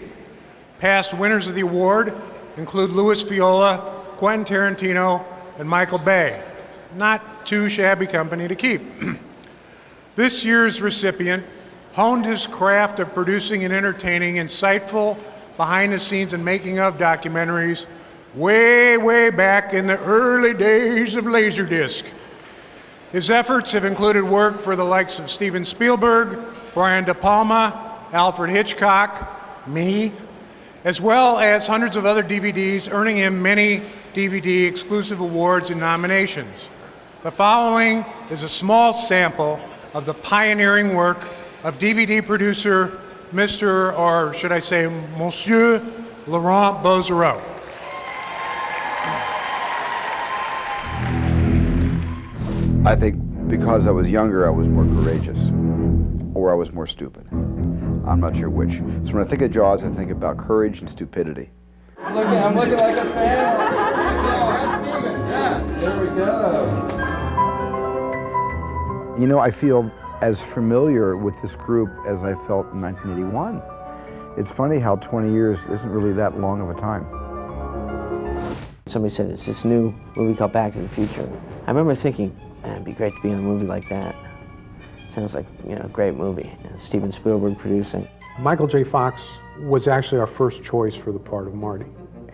Past winners of the award include Louis Viola, Quentin Tarantino, and Michael Bay. Not too shabby company to keep. This year's recipient honed his craft of producing and entertaining insightful behind-the-scenes and making-of documentaries way, way back in the early days of Laserdisc. His efforts have included work for the likes of Steven Spielberg, Brian De Palma, Alfred Hitchcock, me, as well as hundreds of other DVDs, earning him many DVD exclusive awards and nominations. The following is a small sample of the pioneering work of DVD producer Mr., or should I say, Monsieur Laurent Bouzereau. I think because I was younger, I was more courageous, or I was more stupid. I'm not sure which. So when I think of Jaws, I think about courage and stupidity. I'm looking like a fan. I'm Steven. Yeah, there we go. You know, I feel as familiar with this group as I felt in 1981. It's funny how 20 years isn't really that long of a time. Somebody said it's this new movie called Back to the Future. I remember thinking, man, it'd be great to be in a movie like that. Sounds like, a great movie. Steven Spielberg producing. Michael J. Fox was actually our first choice for the part of Marty.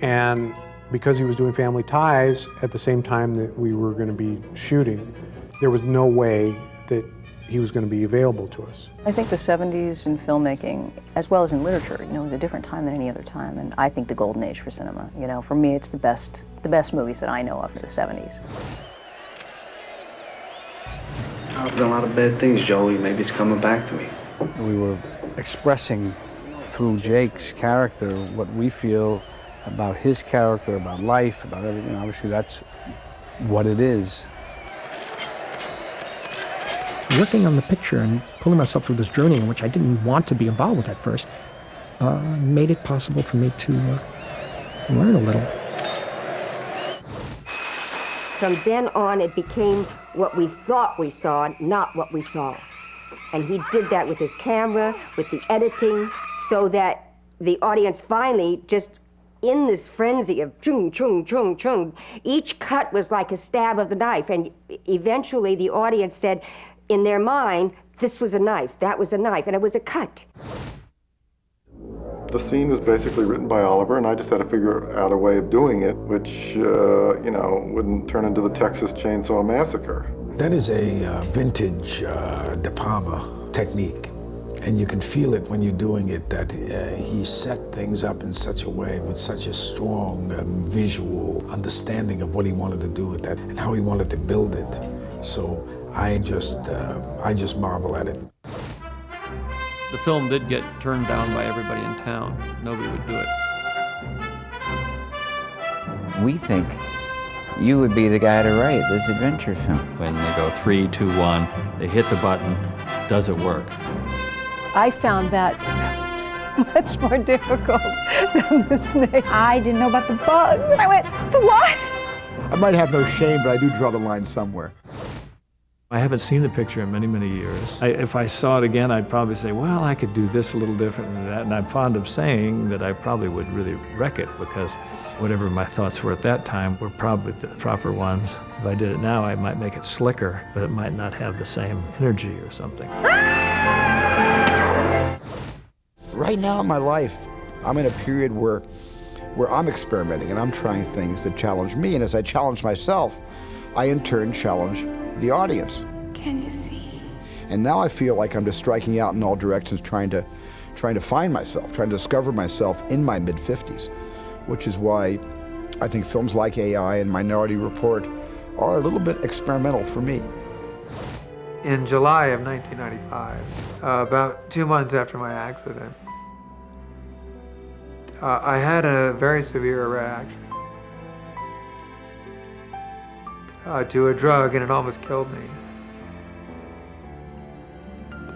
And because he was doing Family Ties at the same time that we were going to be shooting, there was no way that he was going to be available to us. I think the 70s in filmmaking, as well as in literature, was a different time than any other time, and I think the golden age for cinema. For me, it's the best movies that I know of are the 70s. I've done a lot of bad things, Joey. Maybe it's coming back to me. We were expressing through Jake's character what we feel about his character, about life, about everything. Obviously, that's what it is. Working on the picture and pulling myself through this journey in which I didn't want to be involved with at first made it possible for me to learn a little. From then on, it became what we thought we saw, not what we saw. And he did that with his camera, with the editing, so that the audience finally just in this frenzy of chung, chung, chung, chung, each cut was like a stab of the knife. And eventually the audience said, in their mind, this was a knife, that was a knife, and it was a cut. The scene was basically written by Oliver, and I just had to figure out a way of doing it, which, wouldn't turn into the Texas Chainsaw Massacre. That is a vintage De Palma technique, and you can feel it when you're doing it, that he set things up in such a way with such a strong visual understanding of what he wanted to do with that and how he wanted to build it. So I just marvel at it. The film did get turned down by everybody in town. Nobody would do it. We think you would be the guy to write this adventure film. When they go 3, 2, 1, they hit the button, does it work? I found that much more difficult than the snake. I didn't know about the bugs, and I went, the what? I might have no shame, but I do draw the line somewhere. I haven't seen the picture in many, many years. If I saw it again, I'd probably say, well, I could do this a little different than that. And I'm fond of saying that I probably would really wreck it, because whatever my thoughts were at that time were probably the proper ones. If I did it now, I might make it slicker, but it might not have the same energy or something. Right now in my life, I'm in a period where I'm experimenting and I'm trying things that challenge me. And as I challenge myself, I in turn challenge the audience. Can you see? And now I feel like I'm just striking out in all directions, trying to find myself, trying to discover myself in my mid-50s, which is why I think films like AI and Minority Report are a little bit experimental for me. In July of 1995, about 2 months after my accident, I had a very severe reaction to a drug, and it almost killed me.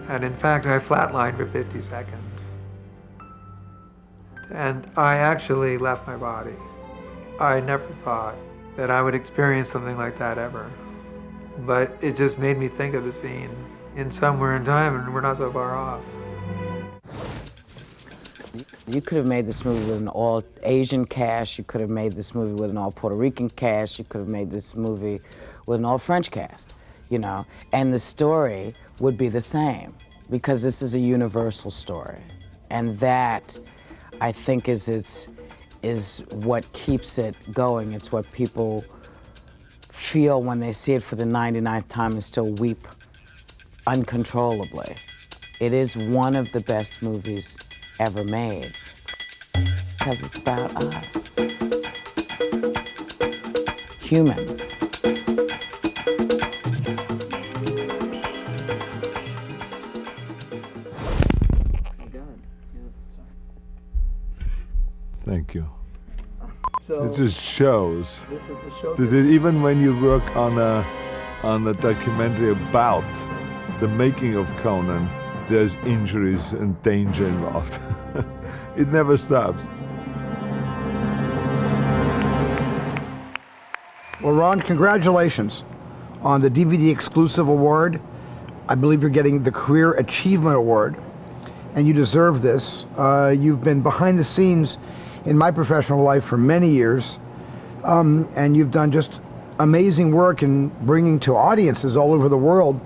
And in fact, I flatlined for 50 seconds. And I actually left my body. I never thought that I would experience something like that ever. But it just made me think of the scene in Somewhere in Time, and we're not so far off. You could have made this movie with an all-Asian cast. You could have made this movie with an all-Puerto Rican cast. You could have made this movie with an all-French cast, and the story would be the same, because this is a universal story. And that, I think, is what keeps it going. It's what people feel when they see it for the 99th time and still weep uncontrollably. It is one of the best movies ever made, because it's about us, humans. Thank you. It just shows that even when you work on a documentary about the making of Conan, there's injuries and danger involved. It never stops. Well, Ron, congratulations on the DVD Exclusive Award. I believe you're getting the Career Achievement Award, and you deserve this. You've been behind the scenes in my professional life for many years, and you've done just amazing work in bringing to audiences all over the world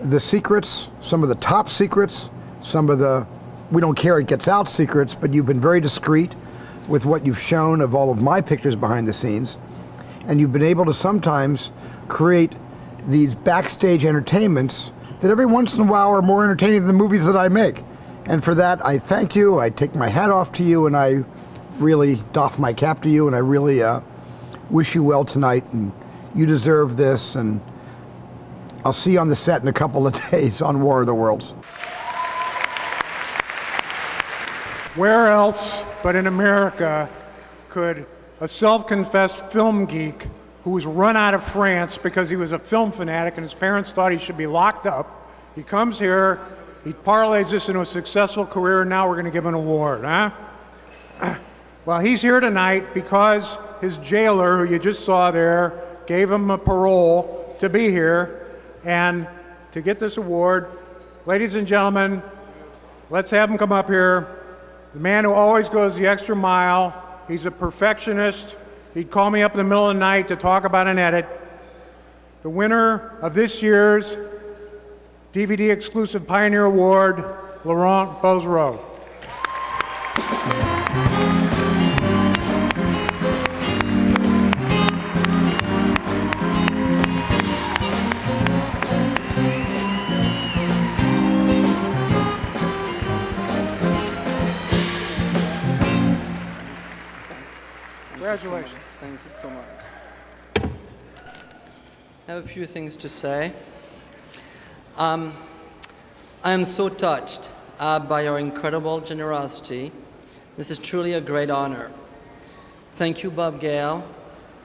the secrets, some of the top secrets, some of the We Don't Care It Gets Out secrets, but you've been very discreet with what you've shown of all of my pictures behind the scenes. And you've been able to sometimes create these backstage entertainments that every once in a while are more entertaining than the movies that I make. And for that, I thank you, I take my hat off to you, and I really doff my cap to you, and I really wish you well tonight, and you deserve this, and I'll see you on the set in a couple of days on War of the Worlds. Where else but in America could a self-confessed film geek who was run out of France because he was a film fanatic and his parents thought he should be locked up, he comes here, he parlays this into a successful career, and now we're going to give him an award, huh? Well, he's here tonight because his jailer, who you just saw there, gave him a parole to be here and to get this award. Ladies and gentlemen, let's have him come up here. The man who always goes the extra mile. He's a perfectionist. He'd call me up in the middle of the night to talk about an edit. The winner of this year's DVD Exclusive Pioneer Award, Laurent Bozereau. Congratulations. Thank you so much. I have a few things to say. I am so touched by your incredible generosity. This is truly a great honor. Thank you, Bob Gale,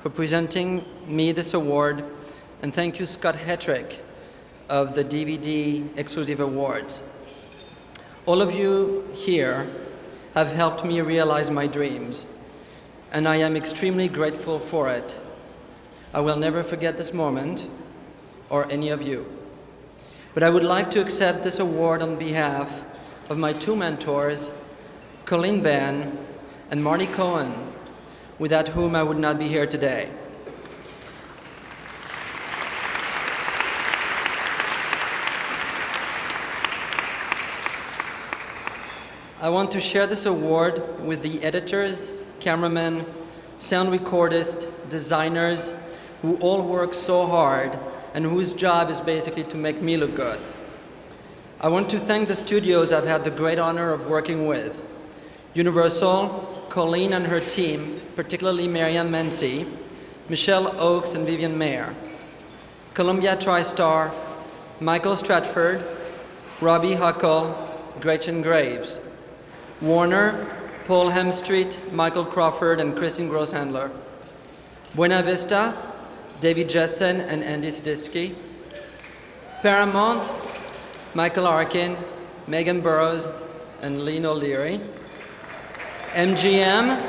for presenting me this award, and thank you, Scott Hettrick, of the DVD Exclusive Awards. All of you here have helped me realize my dreams, and I am extremely grateful for it. I will never forget this moment, or any of you. But I would like to accept this award on behalf of my two mentors, Colleen Bain and Marty Cohen, without whom I would not be here today. I want to share this award with the editors, cameramen, sound recordists, designers, who all work so hard and whose job is basically to make me look good. I want to thank the studios I've had the great honor of working with. Universal, Colleen and her team, particularly Marianne Mency, Michelle Oakes and Vivian Mayer. Columbia TriStar, Michael Stratford, Robbie Huckle, Gretchen Graves. Warner, Paul Hemstreet, Michael Crawford, and Christine Grosshandler. Buena Vista, David Jessen and Andy Sidisky. Paramount, Michael Arkin, Megan Burrows, and Lynn O'Leary. MGM,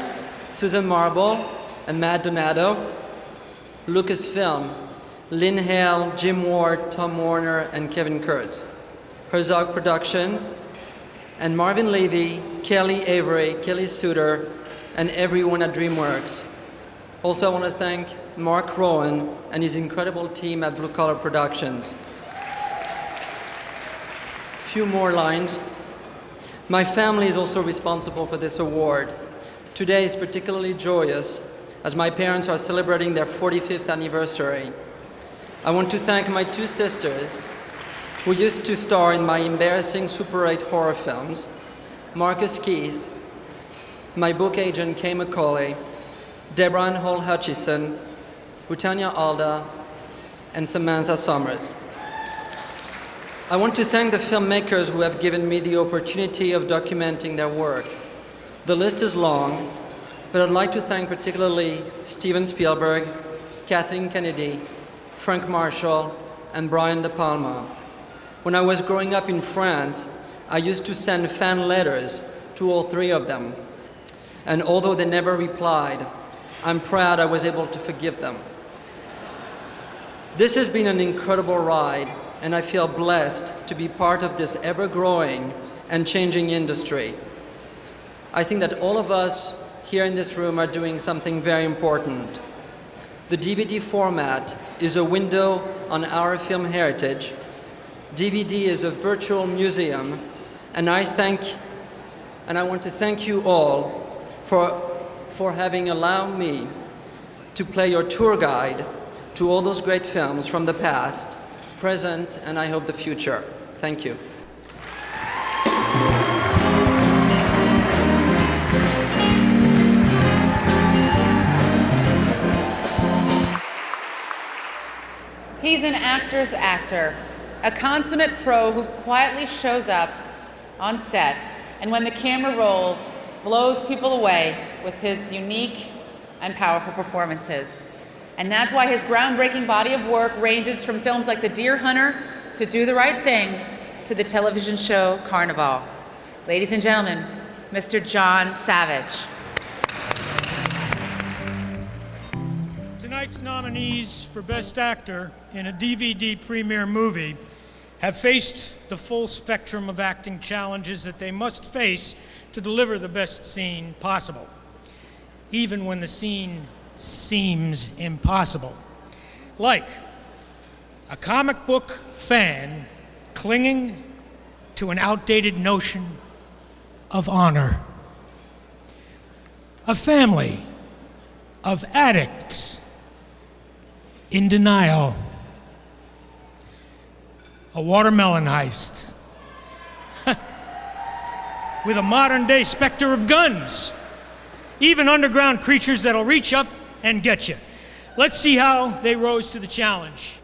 Susan Marble and Matt Donato. Lucasfilm, Lynn Hale, Jim Ward, Tom Warner, and Kevin Kurtz. Herzog Productions, and Marvin Levy, Kelly Avery, Kelly Suter, and everyone at DreamWorks. Also, I want to thank Mark Rowan and his incredible team at Blue Collar Productions. Few more lines. My family is also responsible for this award. Today is particularly joyous as my parents are celebrating their 45th anniversary. I want to thank my two sisters who used to star in my embarrassing Super 8 horror films, Marcus Keith, my book agent Kay McCauley, Deborah and Hall Hutchison, Rutanya Alda, and Samantha Summers. I want to thank the filmmakers who have given me the opportunity of documenting their work. The list is long, but I'd like to thank particularly Steven Spielberg, Kathleen Kennedy, Frank Marshall, and Brian De Palma. When I was growing up in France, I used to send fan letters to all three of them. And although they never replied, I'm proud I was able to forgive them. This has been an incredible ride, and I feel blessed to be part of this ever-growing and changing industry. I think that all of us here in this room are doing something very important. The DVD format is a window on our film heritage. DVD is a virtual museum, and I thank And I want to thank you all for having allowed me to play your tour guide to all those great films from the past, present, and I hope the future. Thank you. He's an actor's actor, a consummate pro who quietly shows up on set and when the camera rolls, blows people away with his unique and powerful performances. And that's why his groundbreaking body of work ranges from films like The Deer Hunter to Do the Right Thing to the television show Carnival. Ladies and gentlemen, Mr. John Savage. Tonight's nominees for Best Actor in a DVD premiere movie have faced the full spectrum of acting challenges that they must face to deliver the best scene possible, even when the scene seems impossible. Like a comic book fan clinging to an outdated notion of honor. A family of addicts in denial. A watermelon heist with a modern-day specter of guns. Even underground creatures that'll reach up and get you. Let's see how they rose to the challenge.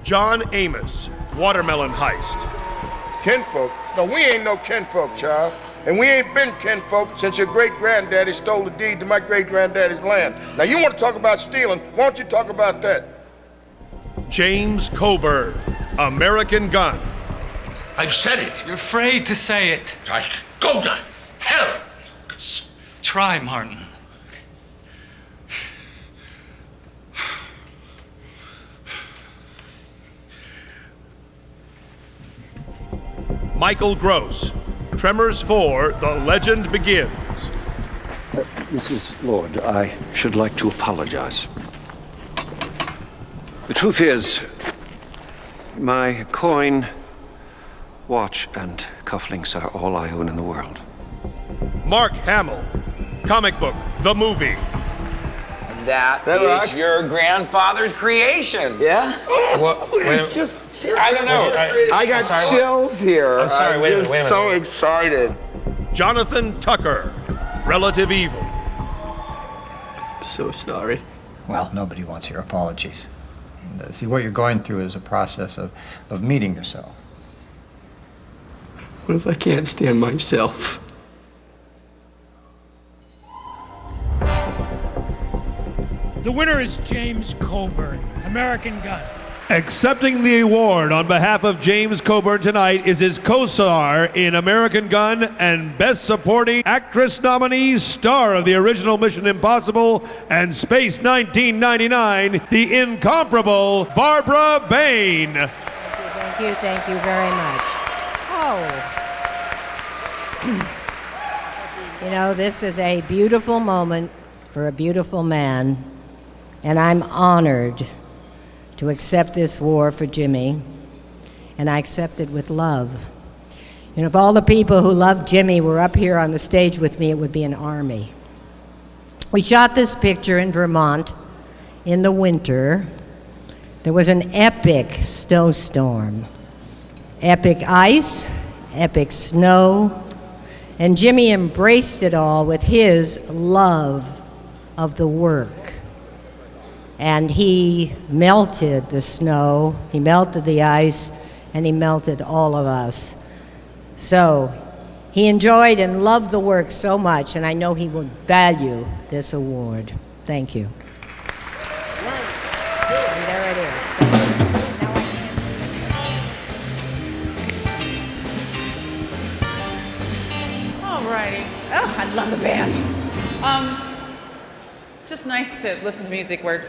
John Amos, Watermelon Heist. Kinfolk? No, we ain't no kinfolk, child. And we ain't been kinfolk since your great-granddaddy stole the deed to my great-granddaddy's land. Now, you want to talk about stealing, why don't you talk about that? James Coburn, American Gun. I've said it. You're afraid to say it. Go to hell. Try, Martin. Michael Gross, Tremors 4, The Legend Begins. Mrs. Lord, I should like to apologize. The truth is, my coin, watch, and cufflinks are all I own in the world. Mark Hamill, comic book, The Movie. That is rocks. Your grandfather's creation. Yeah? It's just, I don't know. I got chills here. I'm sorry, wait a minute, I'm so excited. Jonathan Tucker, Relative Evil. So sorry. Well, nobody wants your apologies. See, what you're going through is a process of meeting yourself. What if I can't stand myself? The winner is James Coburn, American Gun. Accepting the award on behalf of James Coburn tonight is his co-star in American Gun and Best Supporting Actress nominee, star of the original Mission Impossible and Space 1999, the incomparable Barbara Bain. Thank you very much. Oh. You know, this is a beautiful moment for a beautiful man, and I'm honored to accept this award for Jimmy, and I accept it with love. And if all the people who love Jimmy were up here on the stage with me, it would be an army. We shot this picture in Vermont in the winter. There was an epic snowstorm, epic ice, epic snow, and Jimmy embraced it all with his love of the work. And he melted the snow, he melted the ice, and he melted all of us. So he enjoyed and loved the work so much, and I know he will value this award. Thank you. And there it is. All righty. Oh, I love the band. It's just nice to listen to music where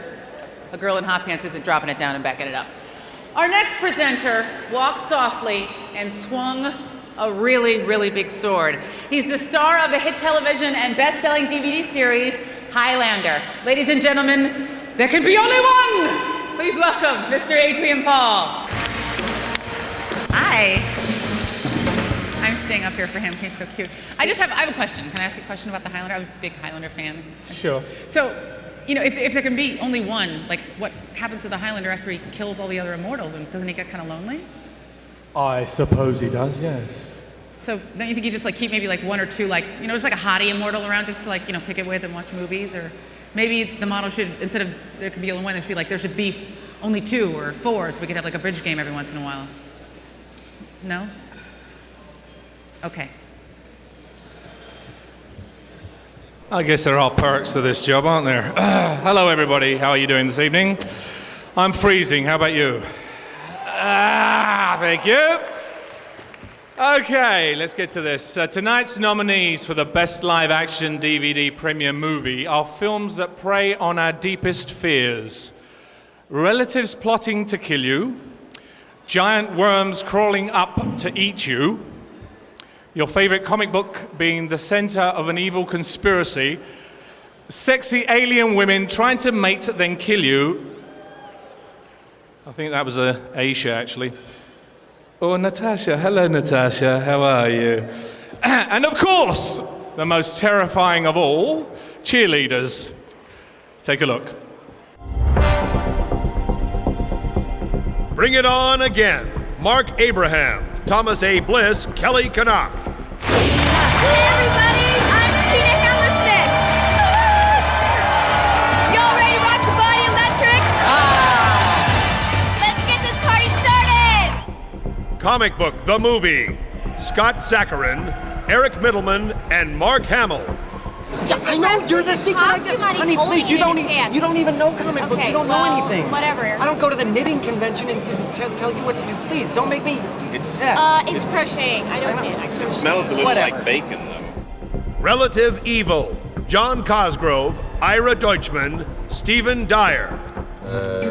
a girl in hot pants isn't dropping it down and backing it up. Our next presenter walked softly and swung a really, really big sword. He's the star of the hit television and best-selling DVD series, Highlander. Ladies and gentlemen, there can be only one! Please welcome Mr. Adrian Paul. Hi. up here for him. He's so cute. I have a question. Can I ask you a question about the Highlander? I'm a big Highlander fan. Sure. So, if there can be only one, like, what happens to the Highlander after he kills all the other immortals? And doesn't he get kind of lonely? I suppose he does, yes. So don't you think you just keep maybe one or two, just like a hottie immortal around just to pick it with and watch movies? Or maybe the model should, instead of there could be only one, there should be there should be only 2 or 4, so we could have a bridge game every once in a while. No? Okay. I guess there are perks to this job, aren't there? Hello, everybody. How are you doing this evening? I'm freezing. How about you? Thank you. Okay, let's get to this. Tonight's nominees for the Best Live Action DVD Premiere Movie are films that prey on our deepest fears. Relatives plotting to kill you, giant worms crawling up to eat you, your favorite comic book being the center of an evil conspiracy, sexy alien women trying to mate then kill you. I think that was Aisha, actually. Oh, Natasha. Hello, Natasha. How are you? And of course, the most terrifying of all, cheerleaders. Take a look. Bring it on again. Mark Abraham, Thomas A. Bliss, Kelly Canuck. Hey everybody, I'm Tina Hammersmith. Y'all ready to rock the body electric? Let's get this party started. Comic Book The Movie. Scott Hettrick, Eric Middleman, and Mark Hamill. Yeah, I know you're the secret. Honey, please, you don't even know comic books. You don't know anything. Whatever. I don't go to the knitting convention and tell you what to do. Please, don't make me. It's crocheting. I don't knit. It smells a little like bacon, though. Relative Evil. John Cosgrove, Ira Deutschman, Stephen Dyer.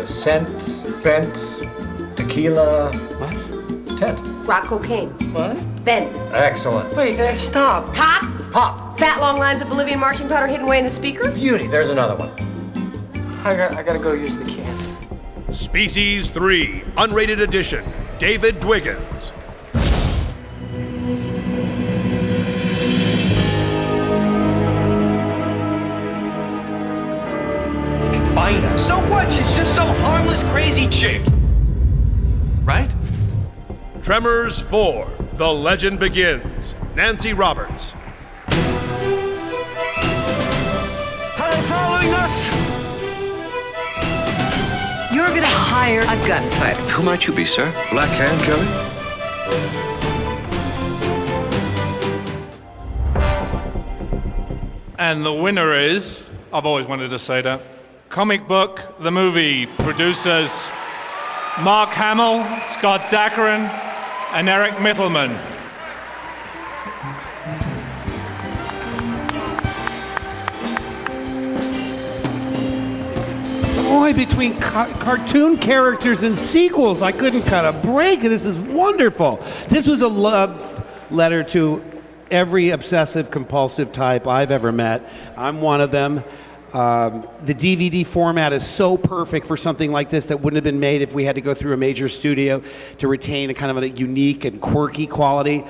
Scent, bent, tequila. What? Tent. Rock cocaine. What? Bent. Excellent. Wait, stop. Pop. Pop. Fat long lines of Bolivian marching powder hidden away in the speaker. Beauty. There's another one. I gotta go use the can. Species 3, Unrated Edition. David Dwiggins. Fine. So what? She's just some harmless, crazy chick. Right? Tremors 4, The Legend Begins. Nancy Roberts. Are they following us? You're gonna hire a gunfighter. Who might you be, sir? Black Hand, Kelly? And the winner is, I've always wanted to say that, Comic Book The Movie. Producers Mark Hamill, Scott Hettrick, and Eric Middleman. Boy, between cartoon characters and sequels, I couldn't cut a break. This is wonderful. This was a love letter to every obsessive compulsive type I've ever met. I'm one of them. The DVD format is so perfect for something like this that wouldn't have been made if we had to go through a major studio to retain a kind of a unique and quirky quality.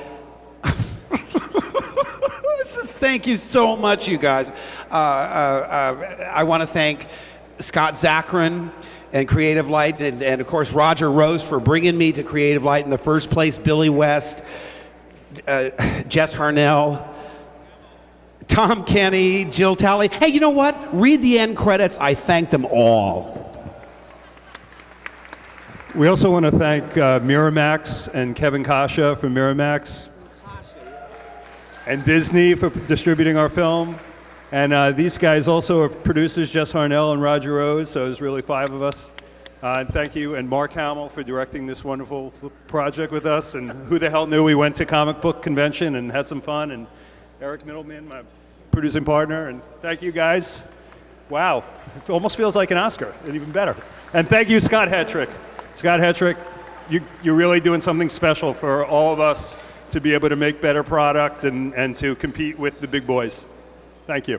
Thank you so much, you guys. I want to thank Scott Hettrick and Creative Light, and of course Roger Rose for bringing me to Creative Light in the first place, Billy West, Jess Harnell, Tom Kenny, Jill Talley. Hey, you know what? Read the end credits. I thank them all. We also want to thank Miramax and Kevin Kasha from Miramax, and Disney for distributing our film. And these guys also are producers, Jess Harnell and Roger Rose, so there's really 5 of us. And thank you, and Mark Hamill for directing this wonderful project with us. And who the hell knew we went to comic book convention and had some fun. And Eric Middleman, my producing partner, and thank you guys. Wow, it almost feels like an Oscar, and even better. And thank you, Scott Hettrick. Scott Hettrick, you're really doing something special for all of us to be able to make better product and to compete with the big boys. Thank you.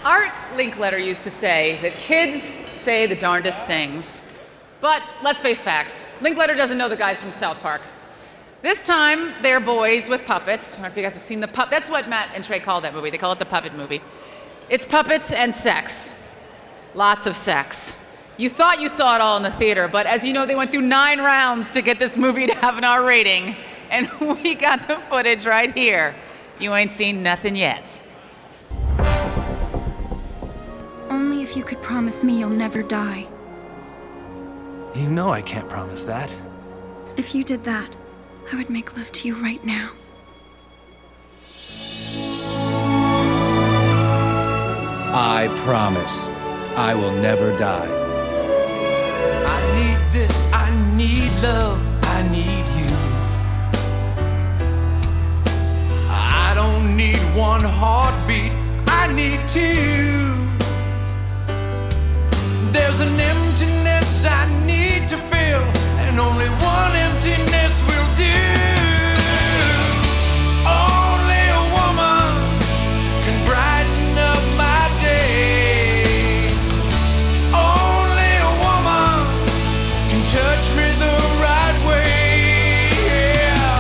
Art Linkletter used to say that kids say the darndest things. But let's face facts. Linkletter doesn't know the guys from South Park. This time, they're boys with puppets. I don't know if you guys have seen the puppet. That's what Matt and Trey call that movie. They call it the puppet movie. It's puppets and sex. Lots of sex. You thought you saw it all in the theater, but as you know, they went through 9 rounds to get this movie to have an R rating. And we got the footage right here. You ain't seen nothing yet. Only if you could promise me you'll never die. You know I can't promise that. If you did that, I would make love to you right now. I promise I will never die. I need this, I need love, I need you. I don't need one heartbeat, I need 2. There's an emptiness I need to fill, and only one emptiness will do. Only a woman can brighten up my day. Only a woman can touch me the right way. Yeah.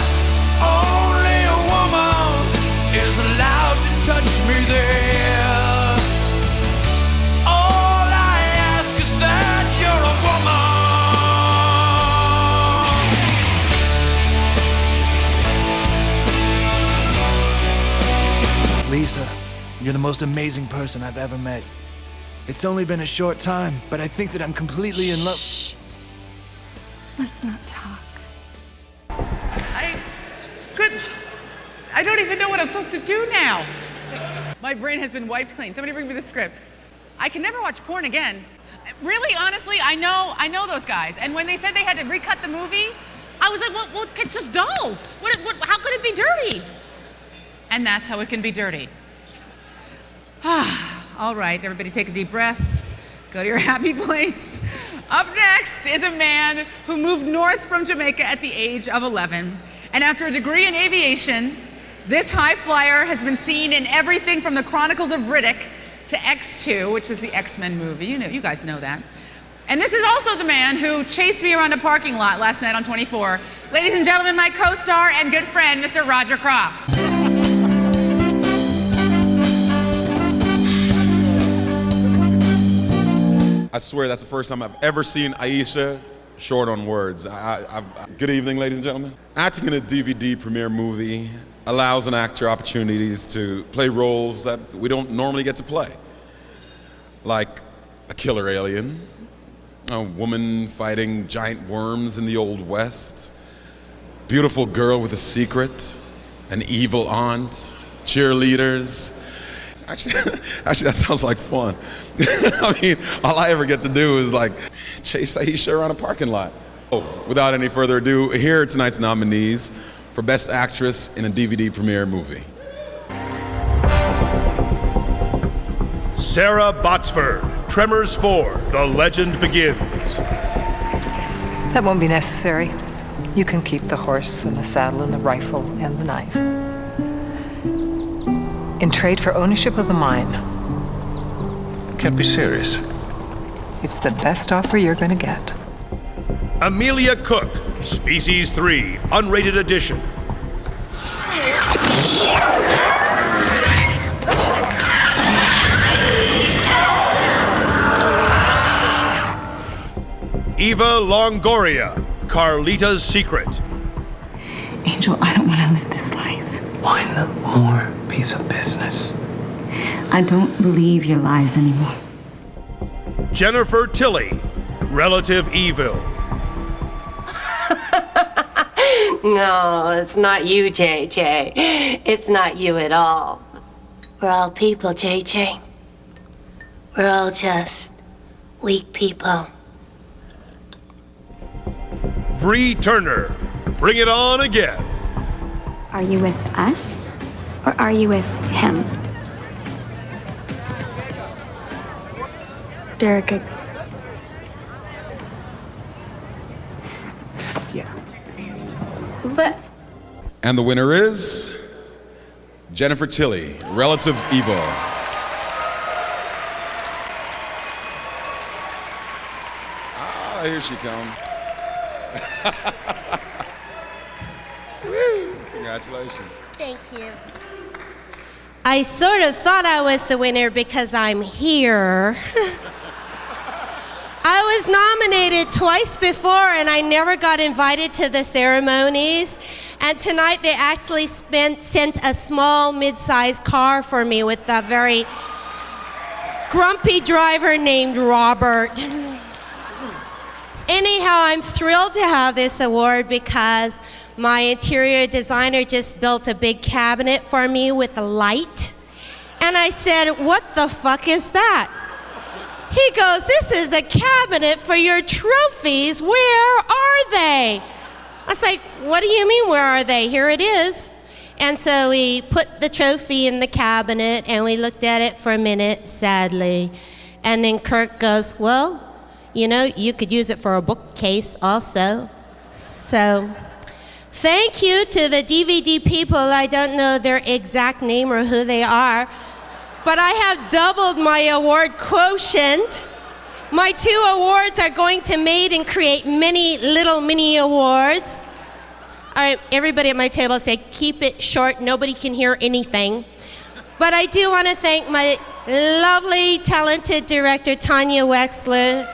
Only a woman is allowed to touch me there. Lisa, you're the most amazing person I've ever met. It's only been a short time, but I think that I'm completely in love. Shh. Let's not talk. I don't even know what I'm supposed to do now. My brain has been wiped clean. Somebody bring me the script. I can never watch porn again. Really, honestly, I know those guys. And when they said they had to recut the movie, I was like, well it's just dolls. How could it be dirty? And that's how it can be dirty. All right, everybody take a deep breath. Go to your happy place. Up next is a man who moved north from Jamaica at the age of 11. And after a degree in aviation, this high flyer has been seen in everything from the Chronicles of Riddick to X2, which is the X-Men movie. You guys know that. And this is also the man who chased me around a parking lot last night on 24. Ladies and gentlemen, my co-star and good friend, Mr. Roger Cross. I swear that's the first time I've ever seen Aisha short on words. Good evening, ladies and gentlemen. Acting in a DVD premiere movie allows an actor opportunities to play roles that we don't normally get to play. Like a killer alien, a woman fighting giant worms in the Old West, beautiful girl with a secret, an evil aunt, cheerleaders. Actually, that sounds like fun. I mean, all I ever get to do is like chase Aisha around a parking lot. Oh, without any further ado, here are tonight's nominees for Best Actress in a DVD premiere movie. Sarah Botsford, Tremors 4, The Legend Begins. That won't be necessary. You can keep the horse and the saddle and the rifle and the knife. In trade for ownership of the mine. Can't be serious. It's the best offer you're gonna get. Amelia Cook, Species 3, Unrated Edition. Eva Longoria, Carlita's Secret. Angel, I don't want to live this life. One more piece of business. I don't believe your lies anymore. Jennifer Tilley, Relative Evil. No, it's not you, JJ. It's not you at all. We're all people, JJ. We're all just weak people. Bree Turner, Bring It On Again. Are you with us, or are you with him? Derek, Yeah. But And the winner is Jennifer Tilly, Relative Evil. Ah, here she comes. Woo, congratulations. Thank you. I sort of thought I was the winner because I'm here. I was nominated twice before and I never got invited to the ceremonies. And tonight they actually sent a small mid-sized car for me with a very grumpy driver named Robert. Anyhow, I'm thrilled to have this award because my interior designer just built a big cabinet for me with a light. And I said, "What the fuck is that?" He goes, "This is a cabinet for your trophies. Where are they?" I was like, "What do you mean, where are they? Here it is." And so we put the trophy in the cabinet and we looked at it for a minute, sadly. And then Kirk goes, "Well, you know, you could use it for a bookcase also." So thank you to the DVD people. I don't know their exact name or who they are, but I have doubled my award quotient. My 2 awards are going to Made and create many little mini awards. All right, everybody at my table say, keep it short, nobody can hear anything. But I do want to thank my lovely, talented director, Tanya Wexler.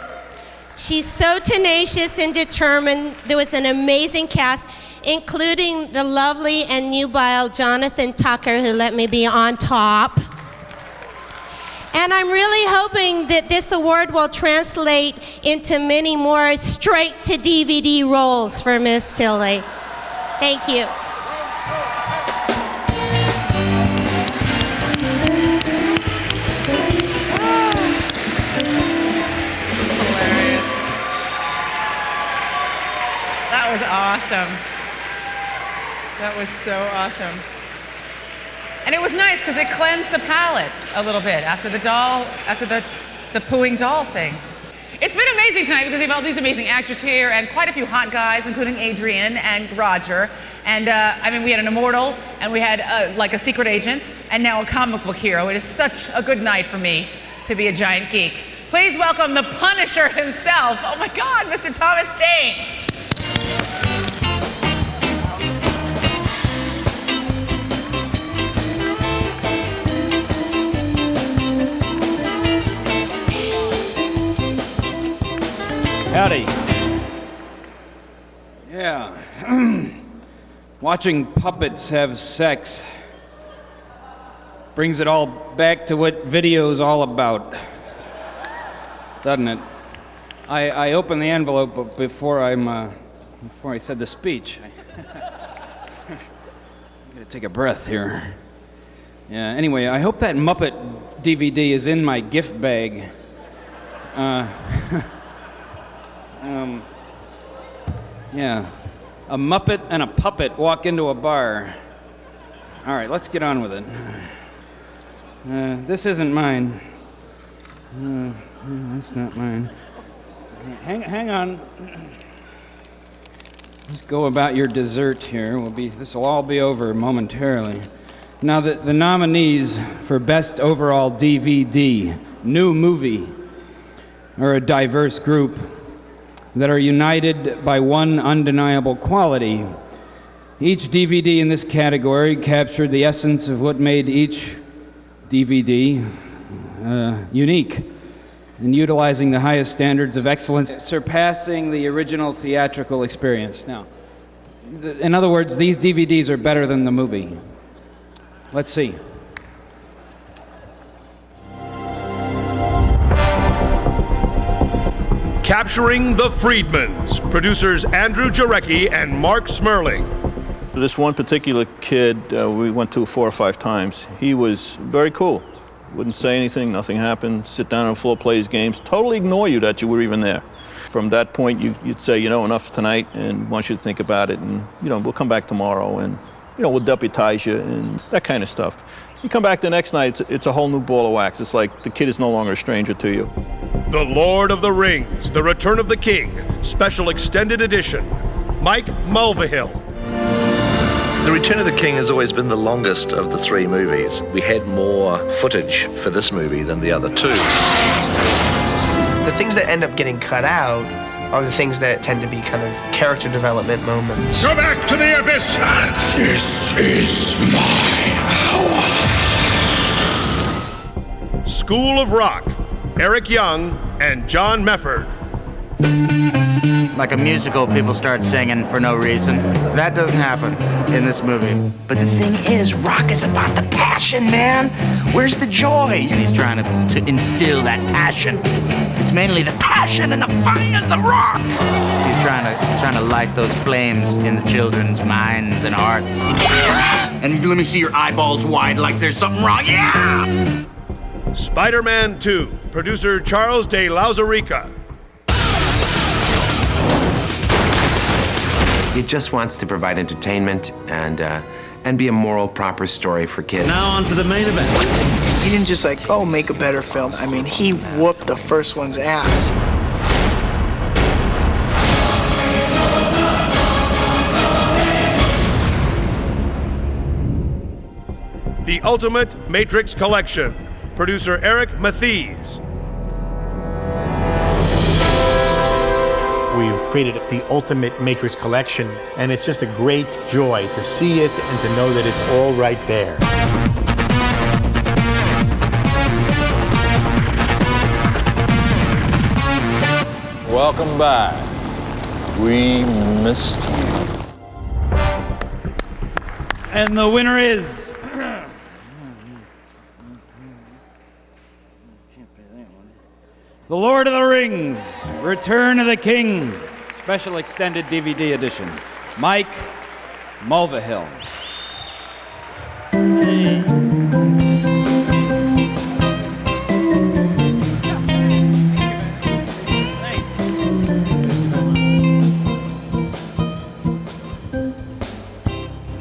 She's so tenacious and determined. There was an amazing cast, including the lovely and nubile Jonathan Tucker, who let me be on top. And I'm really hoping that this award will translate into many more straight-to-DVD roles for Miss Tilly. Thank you. That was awesome. That was so awesome. And it was nice because it cleansed the palate a little bit after the pooing doll thing. It's been amazing tonight because we have all these amazing actors here and quite a few hot guys, including Adrian and Roger. And I mean, we had an immortal and we had like a secret agent and now a comic book hero. It is such a good night for me to be a giant geek. Please welcome the Punisher himself. Oh my God, Mr. Thomas Jane. Howdy. Yeah. Watching puppets have sex brings it all back to what video's all about, doesn't it? I opened the envelope before I said the speech. I'm gonna take a breath here. Yeah. Anyway, I hope that Muppet DVD is in my gift bag. Yeah, a Muppet and a puppet walk into a bar. All right, let's get on with it. This isn't mine. That's not mine. Hang on. Let's go about your dessert here. This will all be over momentarily. Now, the nominees for Best Overall DVD, New Movie, are a diverse group that are united by one undeniable quality. Each DVD in this category captured the essence of what made each DVD unique, and utilizing the highest standards of excellence, surpassing the original theatrical experience. Now, in other words, these DVDs are better than the movie. Let's see. Capturing the Friedmans, producers Andrew Jarecki and Mark Smerling. This one particular kid, we went to 4 or 5 times. He was very cool. Wouldn't say anything, nothing happened, sit down on the floor, play his games, totally ignore you that you were even there. From that point, you'd say, you know, enough tonight, and want you to think about it, and, you know, we'll come back tomorrow, and, you know, we'll deputize you, and that kind of stuff. You come back the next night, it's a whole new ball of wax. It's like the kid is no longer a stranger to you. The Lord of the Rings, The Return of the King, Special Extended Edition. Mike Mulvihill. The Return of the King has always been the longest of the three movies. We had more footage for this movie than the other two. The things that end up getting cut out are the things that tend to be kind of character development moments. Go back to the abyss! This is my hour. School of Rock, Eric Young and John Mefford. Like a musical, people start singing for no reason. That doesn't happen in this movie. But the thing is, rock is about the passion, man. Where's the joy? And he's trying to instill that passion. It's mainly the passion and the fires of rock. He's trying to light those flames in the children's minds and hearts. Yeah! And let me see your eyeballs wide like there's something wrong. Yeah! Spider-Man 2, producer Charles de Lauzarica. He just wants to provide entertainment and be a moral, proper story for kids. Now on to the main event. He didn't just make a better film. I mean, he whooped the first one's ass. The Ultimate Matrix Collection, producer Eric Mathies. We've created the Ultimate Matrix Collection, and it's just a great joy to see it and to know that it's all right there. Welcome back. We missed you. And the winner is... The Lord of the Rings, Return of the King, special extended DVD edition. Mike Mulvihill.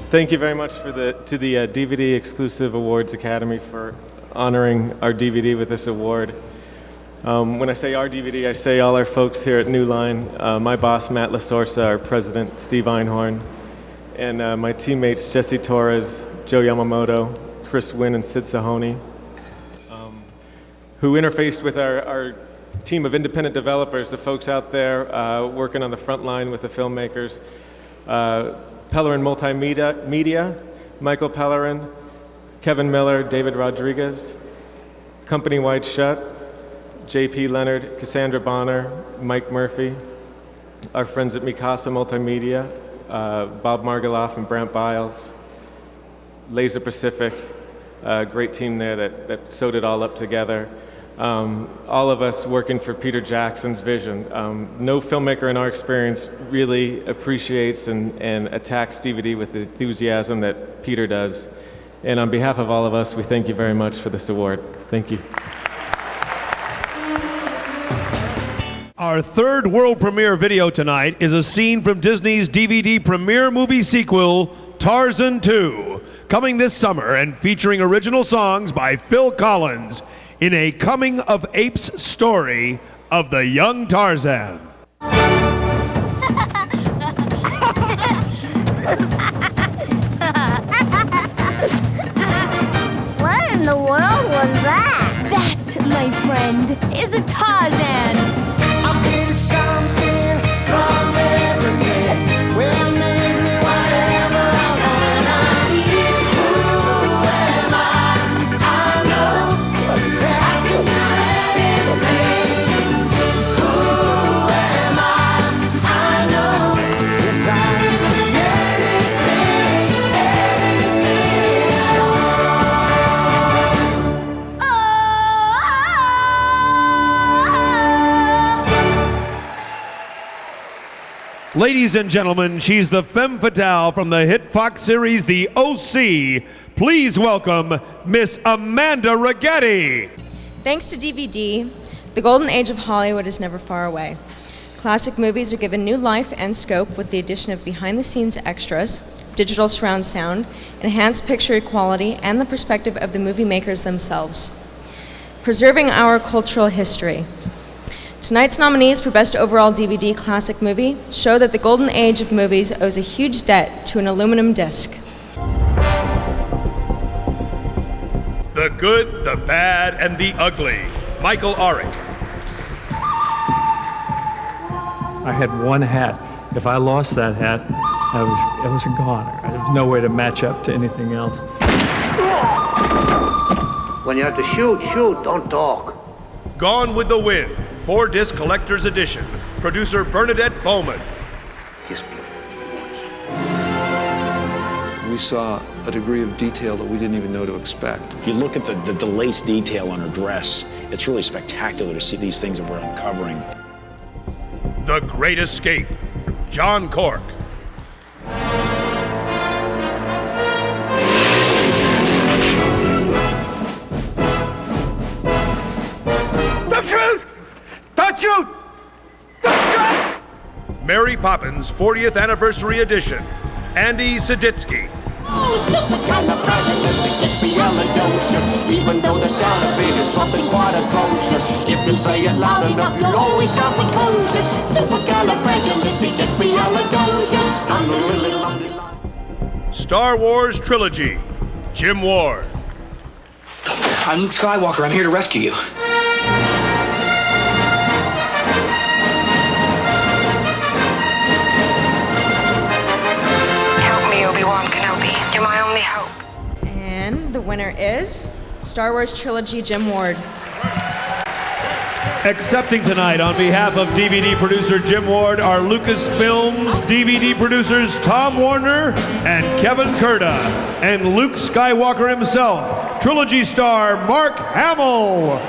Thank you very much to the DVD Exclusive Awards Academy for honoring our DVD with this award. When I say our DVD, I say all our folks here at New Line, my boss, Matt LaSorsa, our president, Steve Einhorn, and my teammates, Jesse Torres, Joe Yamamoto, Chris Wynn, and Sid Sahoni, who interfaced with our team of independent developers, the folks out there working on the front line with the filmmakers, Pellerin Multimedia, Michael Pellerin, Kevin Miller, David Rodriguez, Company Wide Shut, JP Leonard, Cassandra Bonner, Mike Murphy, our friends at Mikasa Multimedia, Bob Margoloff and Brant Biles, Laser Pacific, great team there that sewed it all up together. All of us working for Peter Jackson's vision. No filmmaker in our experience really appreciates and attacks DVD with the enthusiasm that Peter does. And on behalf of all of us, we thank you very much for this award. Thank you. Our third world premiere video tonight is a scene from Disney's DVD premiere movie sequel, Tarzan 2, coming this summer and featuring original songs by Phil Collins in a coming-of-apes story of the young Tarzan. What in the world was that? That, my friend, is a Tarzan. I'm getting something from everything. Well, make me whatever I want. Who am I know that I can do anything. Who am I know yes, I can do anything at all. Ladies and gentlemen, she's the femme fatale from the hit Fox series The O.C. Please welcome Miss Amanda Righetti. Thanks to DVD, the golden age of Hollywood is never far away. Classic movies are given new life and scope with the addition of behind-the-scenes extras, digital surround sound, enhanced picture quality, and the perspective of the movie makers themselves. Preserving our cultural history. Tonight's nominees for Best Overall DVD Classic Movie show that the golden age of movies owes a huge debt to an aluminum disc. The Good, the Bad, and the Ugly. Michael Arick. I had one hat. If I lost that hat, I was a goner. There was no way to match up to anything else. When you have to shoot, don't talk. Gone with the Wind, 4-disc collector's edition. Producer Bernadette Bowman. We saw a degree of detail that we didn't even know to expect. You look at the lace detail on her dress, it's really spectacular to see these things that we're uncovering. The Great Escape, John Cork. Don't shoot! Don't shoot! Don't shoot! Mary Poppins 40th Anniversary Edition, Andy Seditsky. Oh, supercalifragilisticexpialidocious. Even though the sound of it is something quite atrocious, if you say it loud enough, you'll always sound precocious. Supercalifragilisticexpialidocious. I'm the really lonely. Star Wars Trilogy, Jim Ward. I'm Luke Skywalker. I'm here to rescue you. You're my only hope. And the winner is Star Wars Trilogy Jim Ward. Accepting tonight on behalf of DVD producer Jim Ward are Lucasfilms DVD producers Tom Warner and Kevin Kurda, and Luke Skywalker himself, trilogy star Mark Hamill.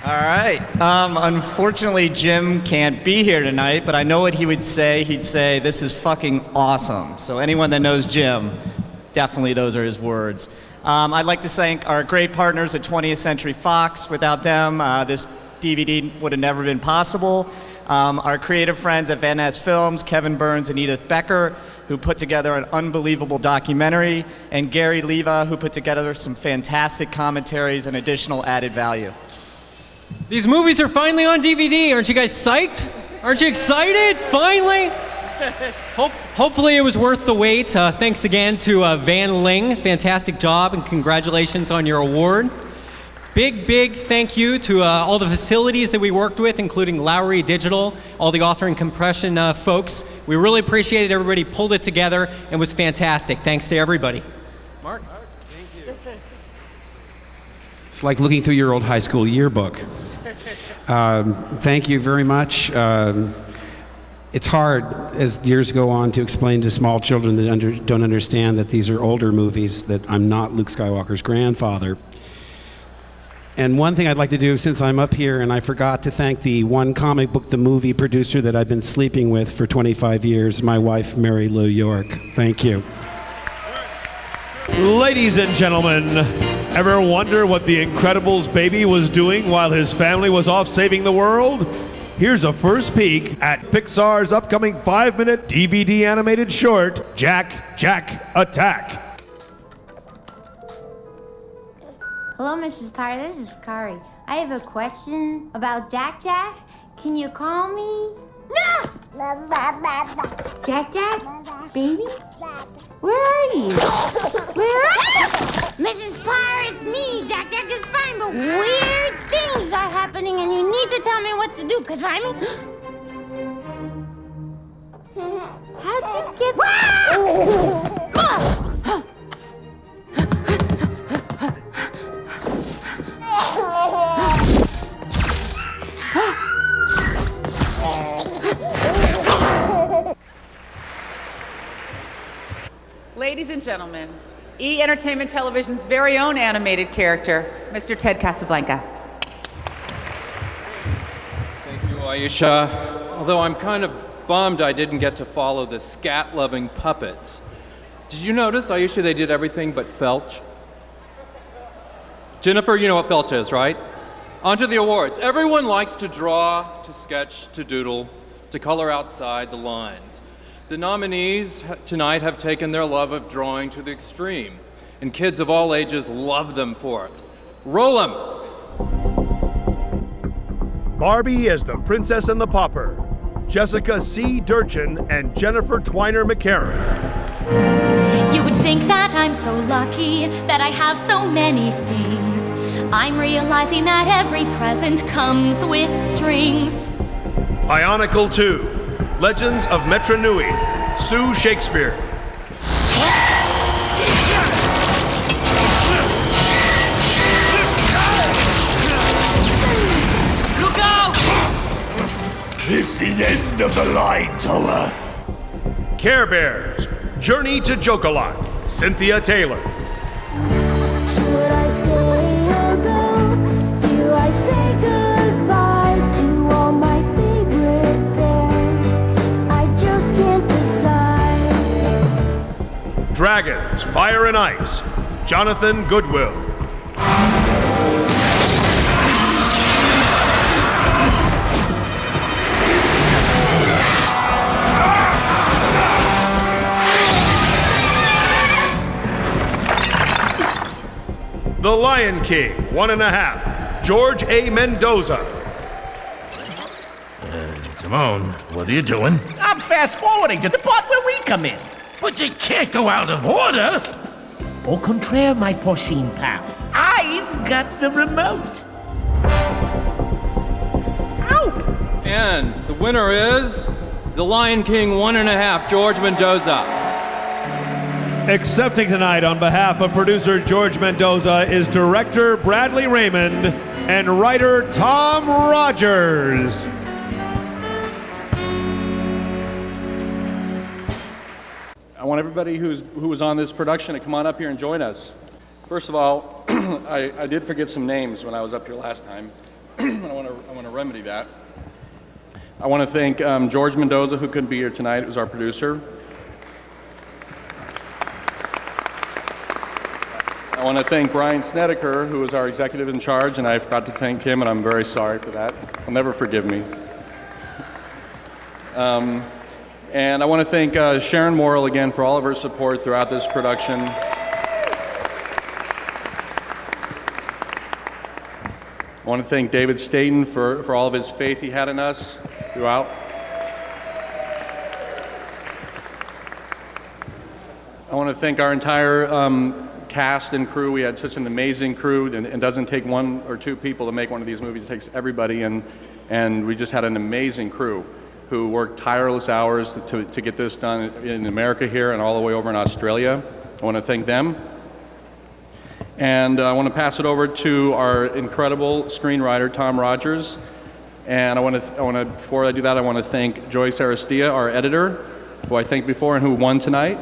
All right. Unfortunately, Jim can't be here tonight, but I know what he would say. He'd say, "This is fucking awesome." So anyone that knows Jim, definitely those are his words. I'd like to thank our great partners at 20th Century Fox. Without them, this DVD would have never been possible. Our creative friends at Van Ness Films, Kevin Burns and Edith Becker, who put together an unbelievable documentary, and Gary Leva, who put together some fantastic commentaries and additional added value. These movies are finally on DVD. Aren't you guys psyched? Aren't you excited? Finally? Hopefully it was worth the wait. Thanks again to Van Ling. Fantastic job and congratulations on your award. Big thank you to all the facilities that we worked with, including Lowry Digital, all the author and compression folks. We really appreciated it. Everybody pulled it together and was fantastic. Thanks to everybody. Mark? It's like looking through your old high school yearbook. Thank you very much. It's hard, as years go on, to explain to small children that don't understand that these are older movies, that I'm not Luke Skywalker's grandfather. And one thing I'd like to do, since I'm up here, and I forgot to thank the one comic book, the movie producer that I've been sleeping with for 25 years, my wife, Mary Lou York. Thank you. Ladies and gentlemen, ever wonder what the Incredibles baby was doing while his family was off saving the world? Here's a first peek at Pixar's upcoming 5-minute DVD animated short, Jack, Attack. Hello, Mrs. Potter. This is Kari. I have a question about Jack. Can you call me? No! Jack? Baby? Where are you? Mrs. Potter, it's me. Jack is fine, but weird things are happening and you need to tell me what to do, because I'm... How'd you get... Ladies and gentlemen, E! Entertainment Television's very own animated character, Mr. Ted Casablanca. Thank you, Aisha. Although I'm kind of bummed I didn't get to follow the scat-loving puppets. Did you notice, Aisha, they did everything but felch? Jennifer, you know what felch is, right? On to the awards. Everyone likes to draw, to sketch, to doodle, to color outside the lines. The nominees tonight have taken their love of drawing to the extreme, and kids of all ages love them for it. Roll 'em! Barbie as the Princess and the Pauper. Jessica C. Durchin and Jennifer Twiner McCarran. You would think that I'm so lucky that I have so many things. I'm realizing that every present comes with strings. Ionicle 2, Legends of Metra Nui, Sue Shakespeare. Look out! It's the end of the line, Toa. Care Bears, Journey to Jokalot, Cynthia Taylor. Should I stay or go? Do I say goodbye to all my favorite bears? I just can't decide. Dragons, Fire and Ice, Jonathan Goodwill. The Lion King, 1.5, George A. Mendoza. Timon, what are you doing? I'm fast forwarding to the part where we come in. But you can't go out of order. Au contraire, my porcine pal. I've got the remote. Ow! And the winner is The Lion King 1.5, George Mendoza. Accepting tonight on behalf of producer George Mendoza is director Bradley Raymond and writer Tom Rogers. I want everybody who was on this production to come on up here and join us. First of all, I did forget some names when I was up here last time. I want to remedy that. I want to thank George Mendoza, who couldn't be here tonight, who's our producer. I want to thank Brian Snedeker, who is our executive in charge, and I forgot to thank him, and I'm very sorry for that. He'll never forgive me. And I want to thank Sharon Morrill again for all of her support throughout this production. I want to thank David Staten for all of his faith he had in us throughout. I want to thank our entire cast and crew. We had such an amazing crew, and it doesn't take one or two people to make one of these movies. It takes everybody, and we just had an amazing crew who worked tireless hours to get this done in America here and all the way over in Australia. I want to thank them. And I want to pass it over to our incredible screenwriter, Tom Rogers. And before I do that, I want to thank Joyce Aristia, our editor, who I thanked before and who won tonight.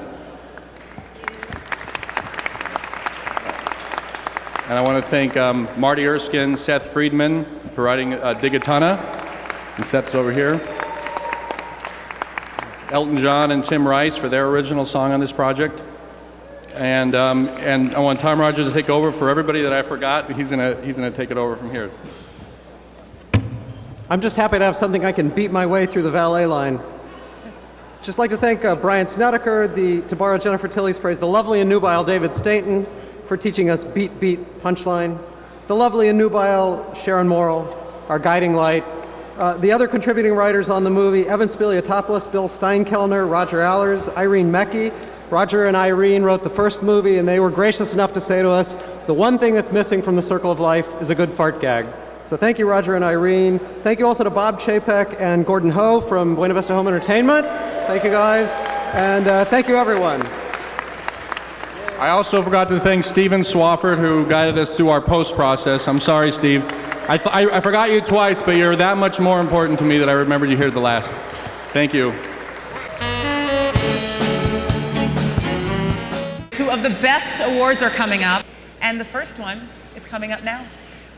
And I want to thank Marty Erskine, Seth Friedman for writing Digatana, and Seth's over here. Elton John and Tim Rice for their original song on this project. And I want Tom Rogers to take over for everybody that I forgot. He's gonna take it over from here. I'm just happy to have something I can beat my way through the valet line. Just like to thank Brian Snedeker, to borrow Jennifer Tilley's phrase, the lovely and nubile David Staten for teaching us beat punchline, the lovely and nubile Sharon Morrill, our guiding light, the other contributing writers on the movie, Evan Spiliotopoulos, Bill Steinkellner, Roger Allers, Irene Mecki. Roger and Irene wrote the first movie, and they were gracious enough to say to us, the one thing that's missing from the Circle of Life is a good fart gag. So thank you, Roger and Irene. Thank you also to Bob Chapek and Gordon Ho from Buena Vista Home Entertainment. Thank you, guys. And thank you, everyone. I also forgot to thank Steven Swafford, who guided us through our post process. I'm sorry, Steve. I forgot you twice, but you're that much more important to me that I remembered you here the last. Thank you. Two of the best awards are coming up, and the first one is coming up now.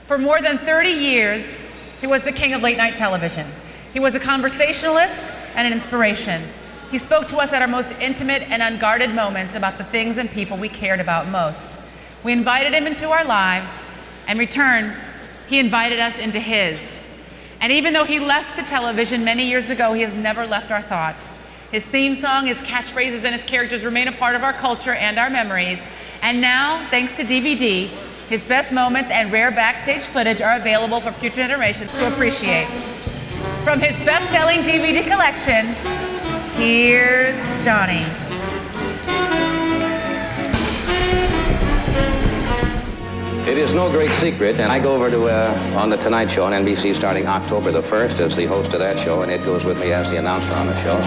For more than 30 years, he was the king of late night television. He was a conversationalist and an inspiration. He spoke to us at our most intimate and unguarded moments about the things and people we cared about most. We invited him into our lives. In return, he invited us into his. And even though he left the television many years ago, he has never left our thoughts. His theme song, his catchphrases, and his characters remain a part of our culture and our memories. And now, thanks to DVD, his best moments and rare backstage footage are available for future generations to appreciate. From his best-selling DVD collection, here's Johnny. It is no great secret, and I go over to on The Tonight Show on NBC starting October the 1st as the host of that show, and Ed goes with me as the announcer on the show.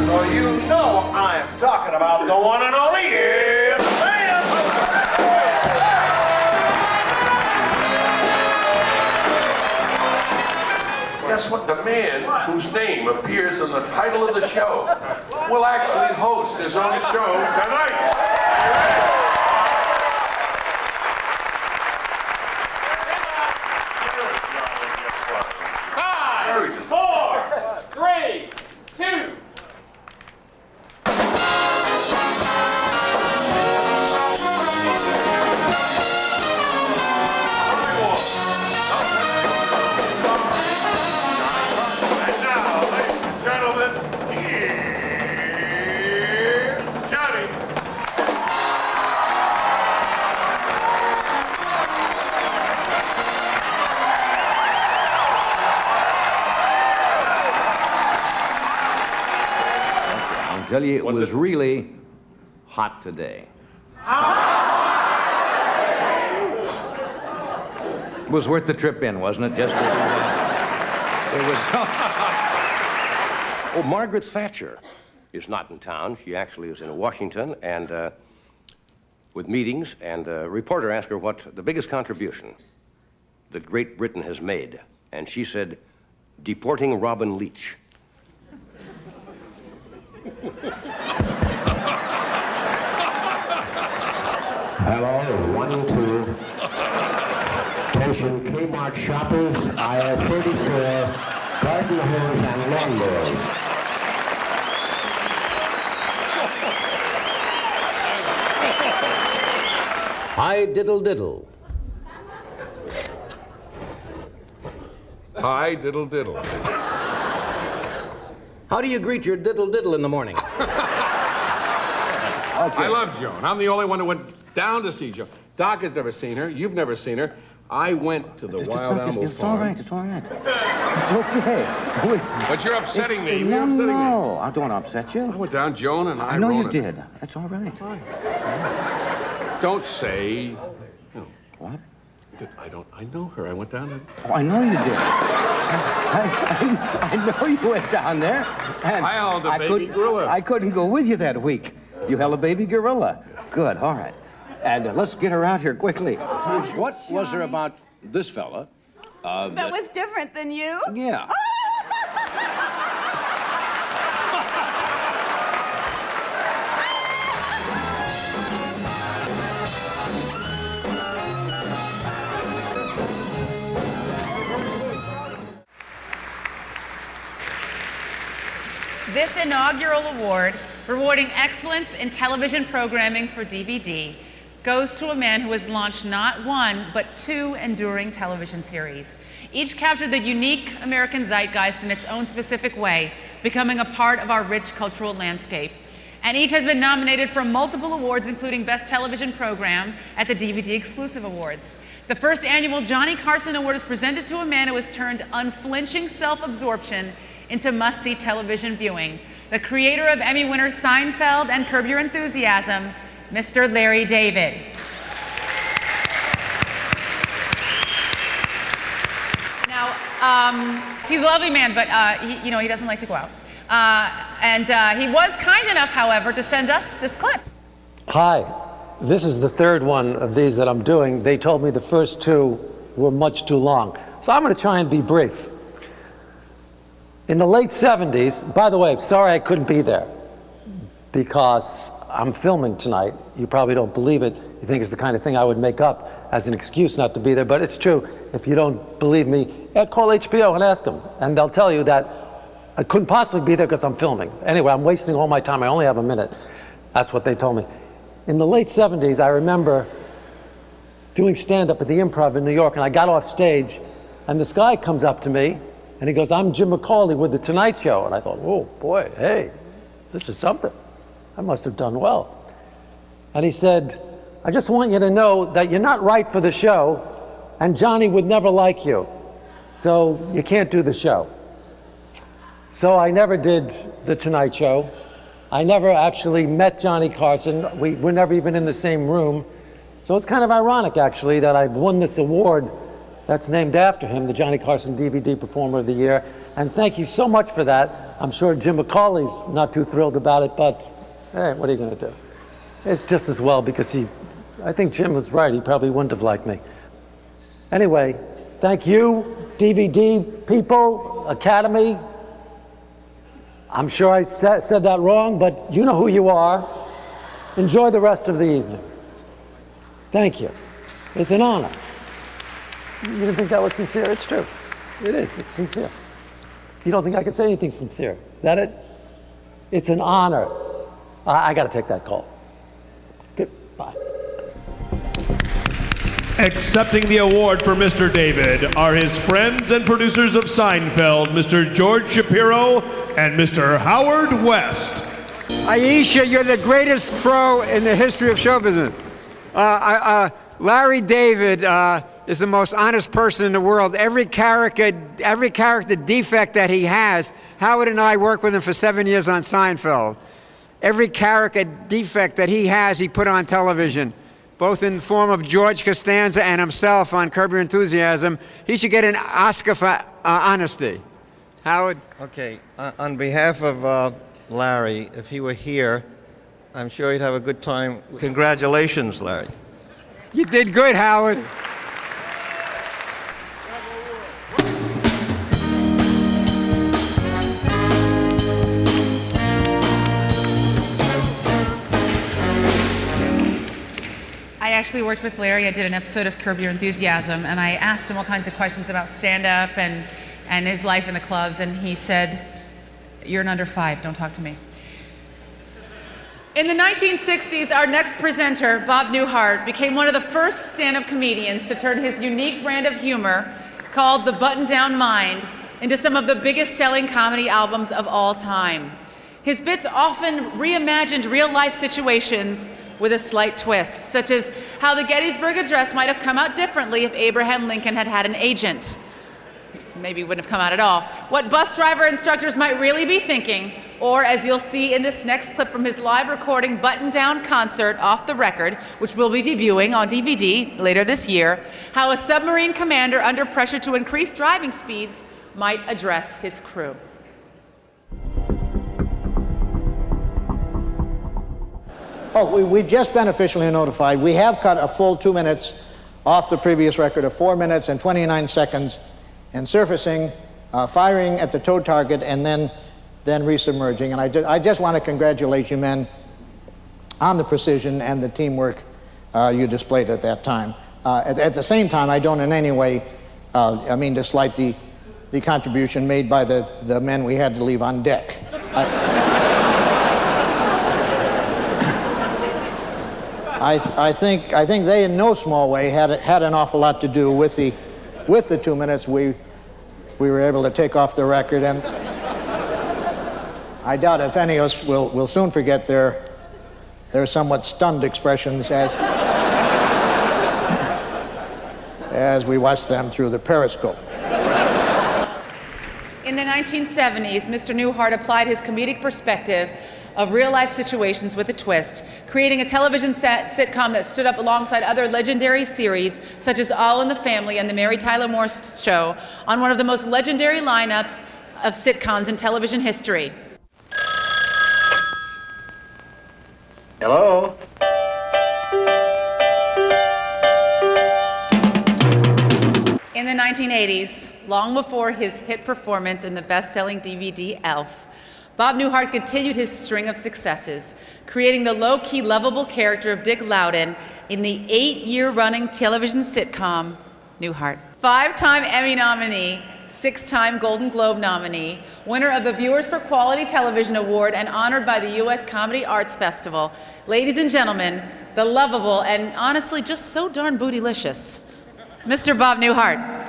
So you know I am talking about the one and only Man. Guess what? The man whose name appears in the title of the show will actually host his own show tonight. 5, 4, 3, 2. tell you, it was really hot today. It was worth the trip in, wasn't it? Just to do that. It was. Oh, Margaret Thatcher is not in town. She actually is in Washington and with meetings, and a reporter asked her what the biggest contribution that Great Britain has made, and she said, deporting Robin Leach. Hello, 1 and 2. Attention Kmart shoppers, aisle 34, garden hose and lawnmowers. Hi, diddle diddle. Hi, diddle diddle. How do you greet your diddle diddle in the morning? I love Joan. I'm the only one who went down to see Joan. Doc has never seen her. You've never seen her. I went to the wild animal farm. It's all right. It's okay. But you're upsetting me. No, no, I don't upset you. I went down, Joan, and I know you wrote did. That's all right. Don't say. No. What? I know her. I went down there. Oh, I know you did. I know you went down there. And I held a baby gorilla. I couldn't go with you that week. You held a baby gorilla. Good, all right. And let's get her out here quickly. What was there about this fella? That was different than you? Yeah. This inaugural award, rewarding excellence in television programming for DVD, goes to a man who has launched not one, but 2 enduring television series. Each captured the unique American zeitgeist in its own specific way, becoming a part of our rich cultural landscape. And each has been nominated for multiple awards, including Best Television Program at the DVD Exclusive Awards. The first annual Johnny Carson Award is presented to a man who has turned unflinching self-absorption into must-see television viewing. The creator of Emmy winners Seinfeld and Curb Your Enthusiasm, Mr. Larry David. Now, he's a lovely man, but he doesn't like to go out. And he was kind enough, however, to send us this clip. Hi, this is the third one of these that I'm doing. They told me the first 2 were much too long, so I'm going to try and be brief. In the late 70s, by the way, sorry I couldn't be there because I'm filming tonight. You probably don't believe it. You think it's the kind of thing I would make up as an excuse not to be there, but it's true. If you don't believe me, call HBO and ask them, and they'll tell you that I couldn't possibly be there because I'm filming. Anyway, I'm wasting all my time. I only have a minute. That's what they told me. In the late 70s, I remember doing stand-up at the Improv in New York, and I got off stage, and this guy comes up to me, and he goes, I'm Jim McCauley with The Tonight Show. And I thought, oh, boy, hey, this is something. I must have done well. And he said, I just want you to know that you're not right for the show, and Johnny would never like you. So you can't do the show. So I never did The Tonight Show. I never actually met Johnny Carson. We were never even in the same room. So it's kind of ironic, actually, that I've won this award that's named after him, the Johnny Carson DVD Performer of the Year. And thank you so much for that. I'm sure Jim McCauley's not too thrilled about it, but hey, what are you going to do? It's just as well, because I think Jim was right. He probably wouldn't have liked me. Anyway, thank you, DVD people, Academy. I'm sure I said that wrong, but you know who you are. Enjoy the rest of the evening. Thank you. It's an honor. You didn't think that was sincere? It's true. It is. It's sincere. You don't think I could say anything sincere? Is that it? It's an honor. I got to take that call. Goodbye. Accepting the award for Mr. David are his friends and producers of Seinfeld, Mr. George Shapiro and Mr. Howard West. Aisha, you're the greatest pro in the history of show business. Larry David is the most honest person in the world. Every character defect that he has, Howard and I worked with him for 7 years on Seinfeld. Every character defect that he has, he put on television, both in the form of George Costanza and himself on Curb Your Enthusiasm. He should get an Oscar for honesty. Howard? Okay, on behalf of Larry, if he were here, I'm sure he'd have a good time. Congratulations, Larry. You did good, Howard. I actually worked with Larry. I did an episode of Curb Your Enthusiasm, and I asked him all kinds of questions about stand-up and his life in the clubs, and he said, "You're an under 5, don't talk to me." In the 1960s, our next presenter, Bob Newhart, became one of the first stand-up comedians to turn his unique brand of humor, called The Button-Down Mind, into some of the biggest-selling comedy albums of all time. His bits often reimagined real-life situations with a slight twist, such as how the Gettysburg Address might have come out differently if Abraham Lincoln had had an agent. Maybe it wouldn't have come out at all. What bus driver instructors might really be thinking, or as you'll see in this next clip from his live recording button-down concert Off the Record, which will be debuting on DVD later this year, how a submarine commander under pressure to increase driving speeds might address his crew. Oh, we've just been officially notified. We have cut a full 2 minutes off the previous record of 4 minutes and 29 seconds, and surfacing, firing at the tow target, and then resubmerging. And I just want to congratulate you men on the precision and the teamwork you displayed at that time. At the same time, I don't in any way, mean to slight the contribution made by the men we had to leave on deck. I think they, in no small way, had an awful lot to do with the 2 minutes we were able to take off the record, and I doubt if any of us will soon forget their somewhat stunned expressions as we watched them through the periscope. In the 1970s, Mr. Newhart applied his comedic perspective of real-life situations with a twist, creating a television sitcom that stood up alongside other legendary series, such as All in the Family and The Mary Tyler Moore Show, on one of the most legendary lineups of sitcoms in television history. Hello? In the 1980s, long before his hit performance in the best-selling DVD Elf, Bob Newhart continued his string of successes, creating the low-key, lovable character of Dick Loudon in the 8-year-running television sitcom Newhart. 5-time Emmy nominee, 6-time Golden Globe nominee, winner of the Viewers for Quality Television Award, and honored by the U.S. Comedy Arts Festival. Ladies and gentlemen, the lovable and honestly just so darn bootylicious, Mr. Bob Newhart.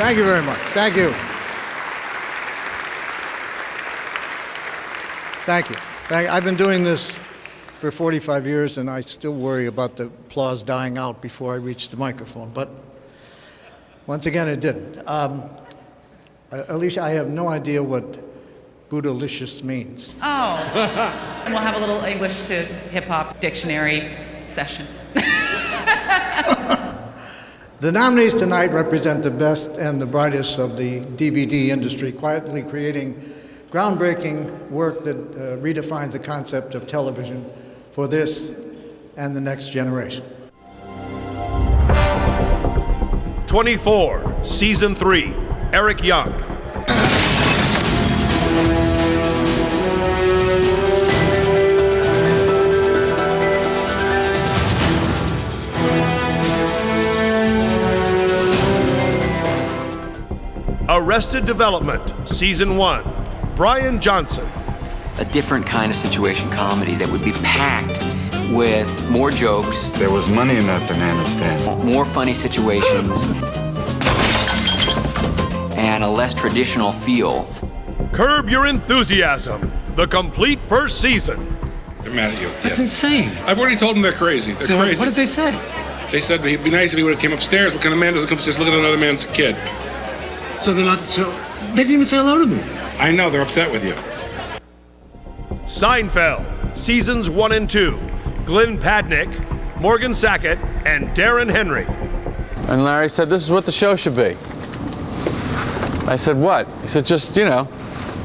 Thank you very much. Thank you. Thank you. I've been doing this for 45 years, and I still worry about the applause dying out before I reach the microphone. But once again, it didn't. Alicia, I have no idea what bootylicious means. Oh. We'll have a little English to hip-hop dictionary session. The nominees tonight represent the best and the brightest of the DVD industry, quietly creating groundbreaking work that redefines the concept of television for this and the next generation. 24, Season 3, Eric Young. Arrested Development, Season 1, Brian Johnson. A different kind of situation comedy that would be packed with more jokes. There was money in that banana stand. More funny situations. And a less traditional feel. Curb Your Enthusiasm, the complete first season. They're mad at you. That's insane. I've already told them they're crazy. They're crazy. What did they say? They said it'd be nice if he would have came upstairs. What kind of man doesn't come upstairs looking at another man's kid? So they're not. So they didn't even say hello to me. I know, they're upset with you. Seinfeld, Seasons 1 and 2, Glenn Padnick, Morgan Sackett, and Darren Henry. And Larry said, this is what the show should be. I said, what? He said, just,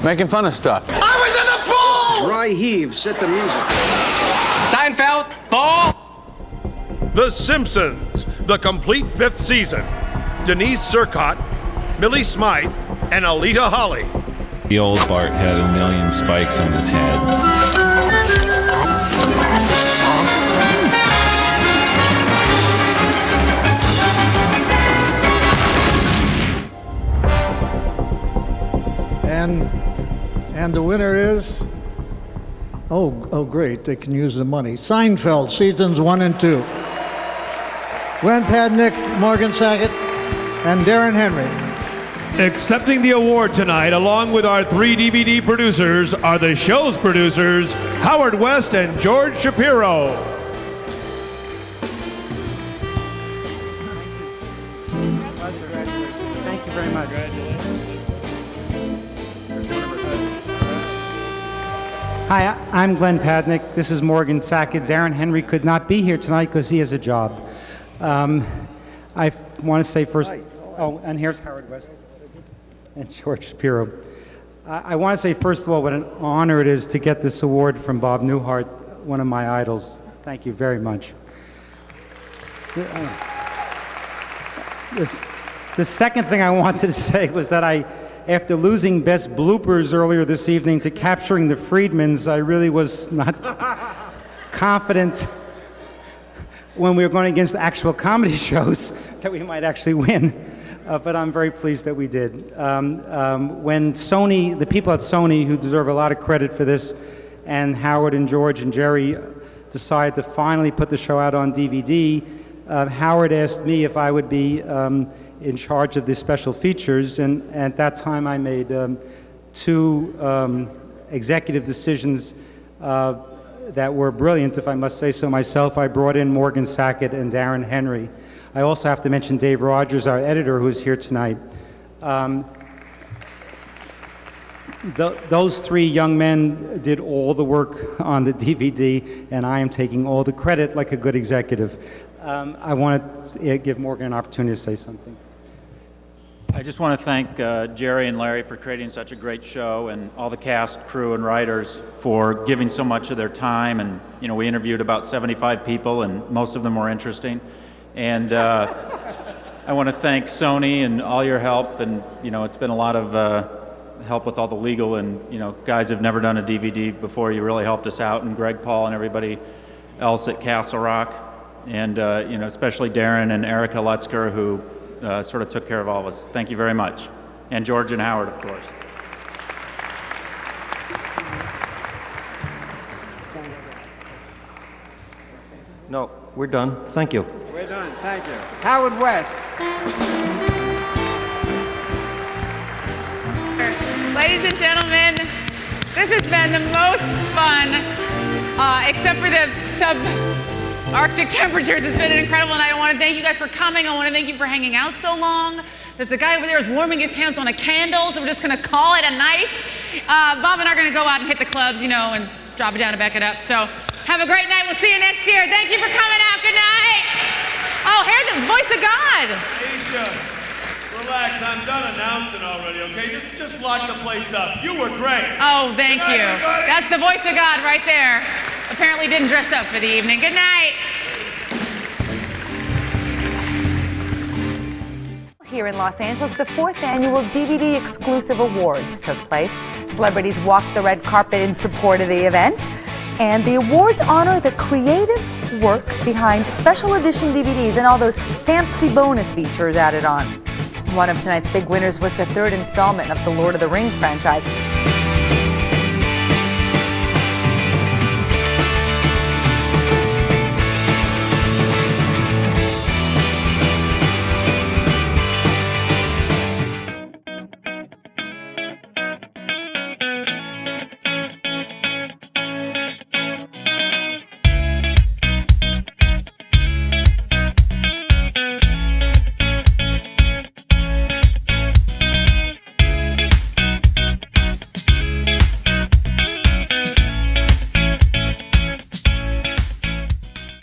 making fun of stuff. I was in the pool! Dry heave, set the music. Seinfeld, ball! The Simpsons, the complete 5th season. Denise Surcott, Millie Smythe, and Alita Holly. The old Bart had a million spikes on his head. And the winner is, oh great, they can use the money. Seinfeld, Seasons 1 and 2. Glenn Padnick, Morgan Sackett, and Darren Henry. Accepting the award tonight, along with our 3 DVD producers, are the show's producers, Howard West and George Shapiro. Thank you very much. Hi, I'm Glenn Padnick. This is Morgan Sackett. Darren Henry could not be here tonight because he has a job. I want to say first, and here's Howard West and George Shapiro. I want to say first of all what an honor it is to get this award from Bob Newhart, one of my idols. Thank you very much. The second thing I wanted to say was that after losing Best Bloopers earlier this evening to Capturing the Friedmans, I really was not confident when we were going against actual comedy shows that we might actually win. But I'm very pleased that we did. When Sony, the people at Sony, who deserve a lot of credit for this, and Howard and George and Jerry decided to finally put the show out on DVD, Howard asked me if I would be in charge of the special features, and at that time I made 2 executive decisions that were brilliant, if I must say so myself. I brought in Morgan Sackett and Darren Henry. I also have to mention Dave Rogers, our editor, who's here tonight. Those 3 young men did all the work on the DVD, and I am taking all the credit like a good executive. I want to give Morgan an opportunity to say something. I just want to thank Jerry and Larry for creating such a great show, and all the cast, crew, and writers for giving so much of their time. And we interviewed about 75 people, and most of them were interesting. And I want to thank Sony and all your help. And it's been a lot of help with all the legal, and guys have never done a DVD before. You really helped us out, and Greg Paul and everybody else at Castle Rock, and especially Darren and Erica Lutzker, who sort of took care of all of us. Thank you very much. And George and Howard, of course. No, we're done. Thank you. We're done. Thank you. Howard West. Ladies and gentlemen, this has been the most fun, except for the sub-Arctic temperatures. It's been an incredible night. I want to thank you guys for coming. I want to thank you for hanging out so long. There's a guy over there who's warming his hands on a candle, so we're just going to call it a night. Bob and I are going to go out and hit the clubs, and drop it down and back it up. So have a great night. We'll see you next year. Thank you for coming out. Good night. Oh, here's the voice of God. Aisha, relax. I'm done announcing already, okay? Just lock the place up. You were great. Oh, thank you. Everybody. That's the voice of God right there. Apparently didn't dress up for the evening. Good night. Here in Los Angeles, the 4th annual DVD Exclusive Awards took place. Celebrities walked the red carpet in support of the event. And the awards honor the creative work behind special edition DVDs and all those fancy bonus features added on. One of tonight's big winners was the 3rd installment of the Lord of the Rings franchise.